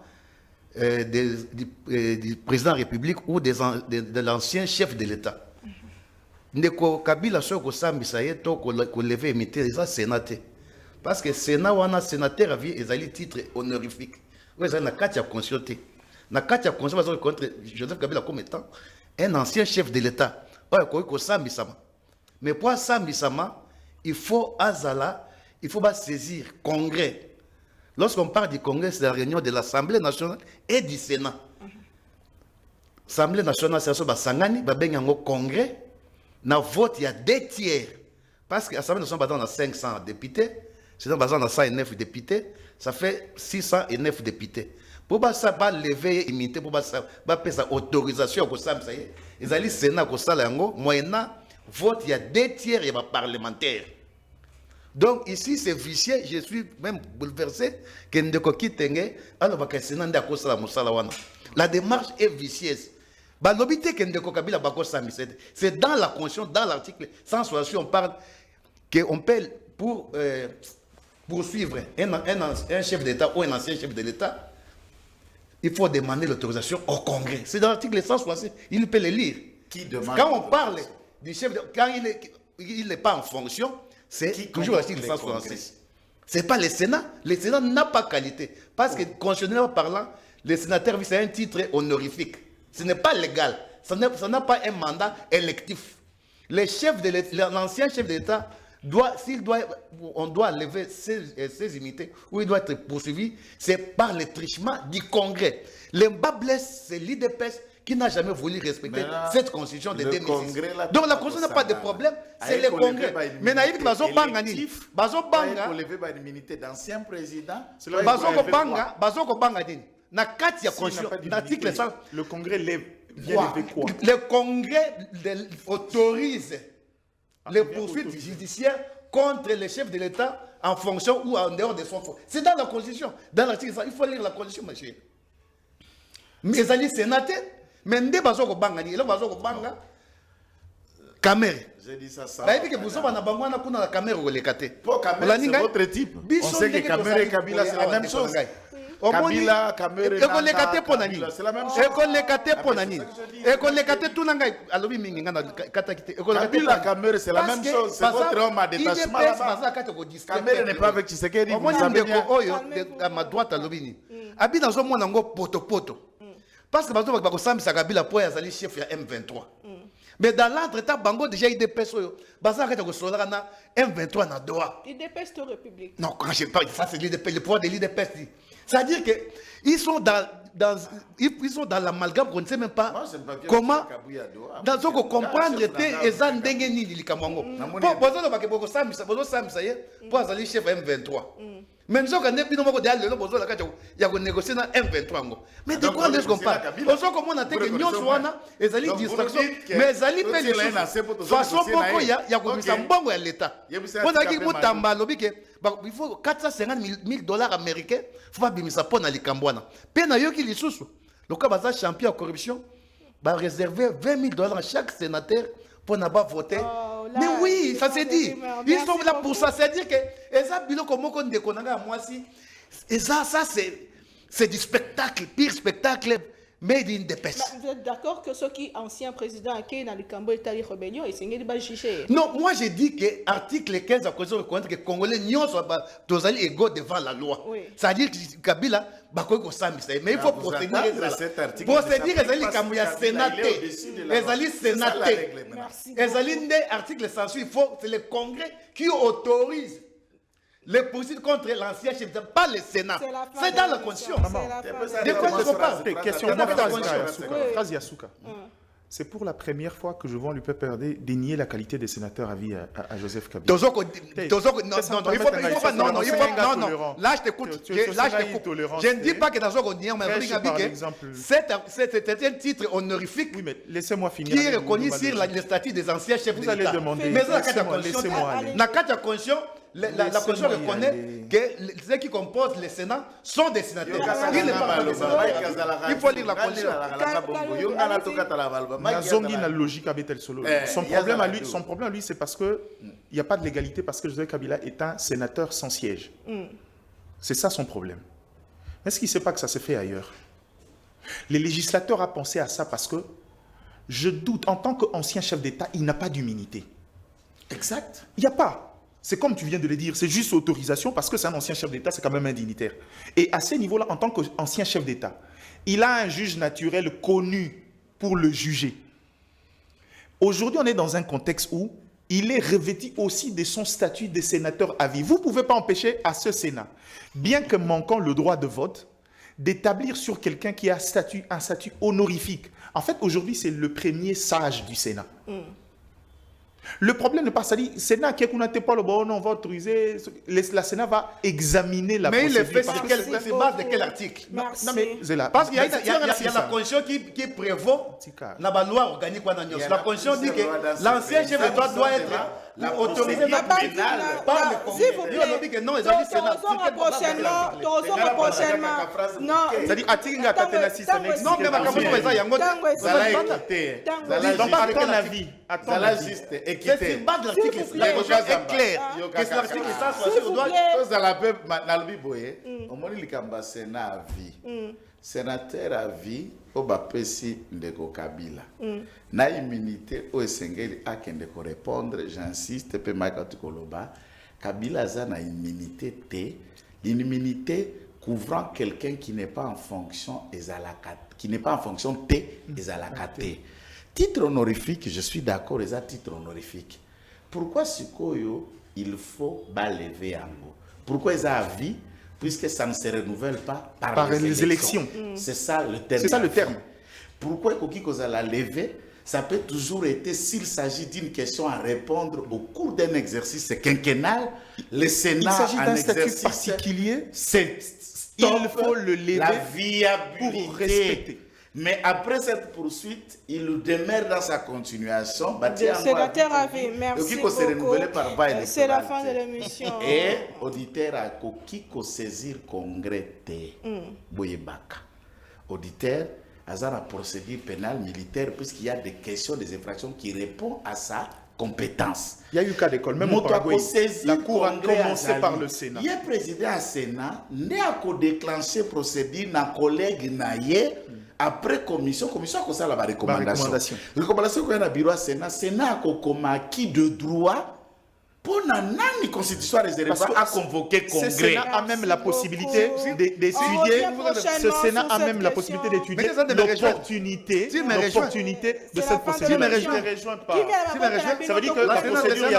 du président de la République ou de l'ancien chef de l'État. Ndeko Kabila soko sambisaye to ko lever imité les sénateur. Parce que Sénat ou un sénateur à vie, ils ont le titre honorifique. Ils ont la carte à consulter. La carte à consulter contre Joseph Kabila comme étant un ancien chef de l'État. Mais pour Sambisama, il faut saisir le Congrès. Lorsqu'on parle du Congrès, c'est la réunion de l'Assemblée nationale et du Sénat. L'Assemblée nationale, c'est le Congrès. Dans le vote, il y a 2 tiers. Parce que l'Assemblée nationale a 500 députés, c'est dans 109 députés, ça fait 609 députés. Pour ça, pas lever imiter, pour ça, faire sa autorisation pour ça, ça y est. Ils allaient Sénat pour ça, moyennant vote, il y a 2/3 et parlementaires. Donc ici, c'est vicieux, je suis même bouleversé que Ndeko Kitenge, alors que Sénat n'a pas ça la démarche est vicieuse. C'est dans la Constitution, dans l'article 168, on parle qu'on peut pour poursuivre un chef d'État ou un ancien chef de l'État, il faut demander l'autorisation au Congrès. C'est dans l'article 168, il peut le lire. Qui demande quand on parle du chef, quand il n'est pas en fonction, c'est toujours l'article 166. Ce n'est pas le Sénat. Le Sénat n'a pas qualité. Parce que, constitutionnellement parlant, le sénateur, c'est un titre honorifique. Ce n'est pas légal. Ça n'a pas un mandat électif. L'ancien chef de l'État, on doit lever ses immunités, ou il doit être poursuivi, c'est par le trichement du Congrès. Le bas blesse, c'est l'IDPS qui n'a jamais voulu respecter cette constitution de 2006. Donc la constitution n'a pas de problème, c'est le Congrès. Mais naïf, bazo banga ni, bazo banga, pour lever l'immunité d'ancien président, bazo ko banga ni. Na kati ya constitution, l'article 100. Le Congrès vient lever quoi? Le Congrès autorise les poursuites judiciaires contre les chefs de l'État en fonction ou en dehors de son fonds. C'est dans la Constitution. Dans l'article 100, il faut lire la Constitution, ma chérie. Mais les alliés sénateurs, mais ndé bazo ko banga ni, bazo ko banga caméra. J'ai dit ça. Là, il dit que vous avez la caméra ou les catés. Pour caméra, c'est votre type. On sait que caméra et Kabila, c'est la même chose. Kabila, caméra, c'est la même chose. Kabila, caméra, c'est la même chose. C'est votre homme à détachement là-bas. Caméra n'est pas avec Tshisekedi. À droite, à l'obini. Abi dans un monde en poto. Parce que Kabila pour être chef de M23. Mais dans l'entretemps, Bango déjà il dépêche. Bazar est au solar na M23 na Doha. Il dépêche la République. Non, quand je parle, ça c'est le pouvoir de l'IDPS. C'est-à-dire qu'ils sont ils sont dans l'amalgame qu'on ne sait même pas comment. Dans ce qu'on comprendre, ils ont des ni li kamango. Pour besoin de bakebo ça y est, pour aller chef M23. Même si on a des il y a négocier dans M23. Mais de quoi est-ce qu'on parle? On sait comment on a été ils allaient distraction, mais ils allaient faire de façon pourquoi il y a un bon à l'État. On a dit que il faut 450 000 dollars américains. Il faut pas bimisa pour les Cambouana. Pena yoki li susu. Le cas basa champion en corruption, va réserver 20 000 dollars à chaque sénateur pour ne pas voter. Mais oui, ça s'est dit. Ils sont là pour ça. C'est-à-dire que ça bilo comme on déconnaga moi si. Et ça c'est du spectacle, pire spectacle. Made in the pest. Vous êtes d'accord que ceux qui anciens présidents qui dans le Cambodge étaient rébellion et c'est de pas juger? Non, moi j'ai dit que l'article 15 de la Constitution reconnaît que les Congolais sont égaux devant la loi. Oui. C'est-à-dire que Kabila, mais il faut procéder. Procéder, les Cambodgiens sénatés. Les alliés sénatés. Les alliés article 108, c'est le Congrès qui autorise les poursuites contre l'ancien chef, pas le Sénat. C'est dans la Constitution. De quoi on parle? Question. Phrase Yasuka. C'est pour la première fois que je vois l'UPPRD dénier la qualité des sénateurs à vie à Joseph Kabila. Non. Là, je t'écoute. Je ne dis pas que dans c'est un titre honorifique. Oui, mais laissez-moi finir. Qui est reconnu sur le statut des anciens chefs d'État. Vous allez demander. Mais laissez-moi aller. La Constitution, la Constitution reconnaît que ceux qui composent le Sénat sont des sénateurs. Il faut lire la Constitution. Nazongi na logique avec tel solo. Son problème à lui, c'est parce que il n'y a pas de légalité parce que Joseph Kabila est un sénateur sans siège. C'est ça son problème. Est-ce qu'il ne sait pas que ça se fait ailleurs? Les législateurs ont pensé à ça parce que je doute, en tant qu'ancien chef d'État, il n'a pas d'immunité. Exact. Il n'y a pas. C'est comme tu viens de le dire, c'est juste autorisation parce que c'est un ancien chef d'État, c'est quand même un dignitaire. Et à ce niveau-là, en tant qu'ancien chef d'État, il a un juge naturel connu pour le juger. Aujourd'hui, on est dans un contexte où il est revêtu aussi de son statut de sénateur à vie. Vous ne pouvez pas empêcher à ce Sénat, bien que manquant le droit de vote, d'établir sur quelqu'un qui a un statut honorifique. En fait, aujourd'hui, c'est le premier sage du Sénat. Le problème n'est pas ça. Le Sénat, qui n'a pas le bon, on va autoriser. La Sénat va examiner la Mais il procédure. le fait sur se base de quel article? Merci. Non, mais Zéla, Parce qu'il y a c'est la ça. constitution qui prévaut Tika. la loi organique. Il y a La constitution dit plusieurs lois dans que ce l'ancien pays. chef d'État doit être La autorisé procédure par pénale. S'il vous plaît. On dit que non, ils ont dit Sénat. Non. C'est-à-dire, Atinga Katenasi, ça n'existe Non, mais ma campagne, pas. ça y a un Zala équité. Donc, à ton avis, Zala juste C'est équité. sur base de l'article. S'il vous La plaît. constitution est claire. Yo Que c'est l'article kaka. 160, on doit. Ozala pe nalobi boye omoni likambo ya Sénat à vie. Sénateur à vie oyo bapesi ndeko Kabila na immunité oyo esengeli akende korépondre, j'insiste mpe mayaka koloba Kabila aza na immunité te, l'immunité couvrant quelqu'un qui n'est pas en fonction qui n'est pas en fonction te ezalaka te. Titre honorifique, je suis d'accord, eza titre honorifique. Pourquoi sikoyo il faut balever yango? Pourquoi eza à vie? Puisque ça ne se renouvelle pas par les élections. C'est ça le terme. C'est ça le terme. Pourquoi Kokiko la lever? Ça peut toujours être, s'il s'agit d'une question à répondre au cours d'un exercice quinquennal, le Sénat Il s'agit d'un en statut exercice particulier. il faut le lever la viabilité. pour respecter. Mais après cette poursuite, il demeure dans sa continuation. Sénateur Avé, merci beaucoup. C'est la fin de l'émission. Et auditeur a Kokiko saisir congrès Boyebaka. Auditeur, Azara procédure pénale militaire, puisqu'il y a des questions, des infractions qui répondent à sa compétence. Il y a eu cas d'école, même au Paraguay, la Cour a commencé par le Sénat. Il y a président à Sénat, né à déclencher procédure na collègue naye. Après commission a fait la recommandation. Recommandation qu'on a bureau à Sénat a comme acquis de droit pour la constitution réservée à convoquer congrès. Ce Sénat a même la possibilité d'étudier. Ce Sénat a même la possibilité d'étudier l'opportunité de cette procédure. Je ne Ça veut dire que la procédure est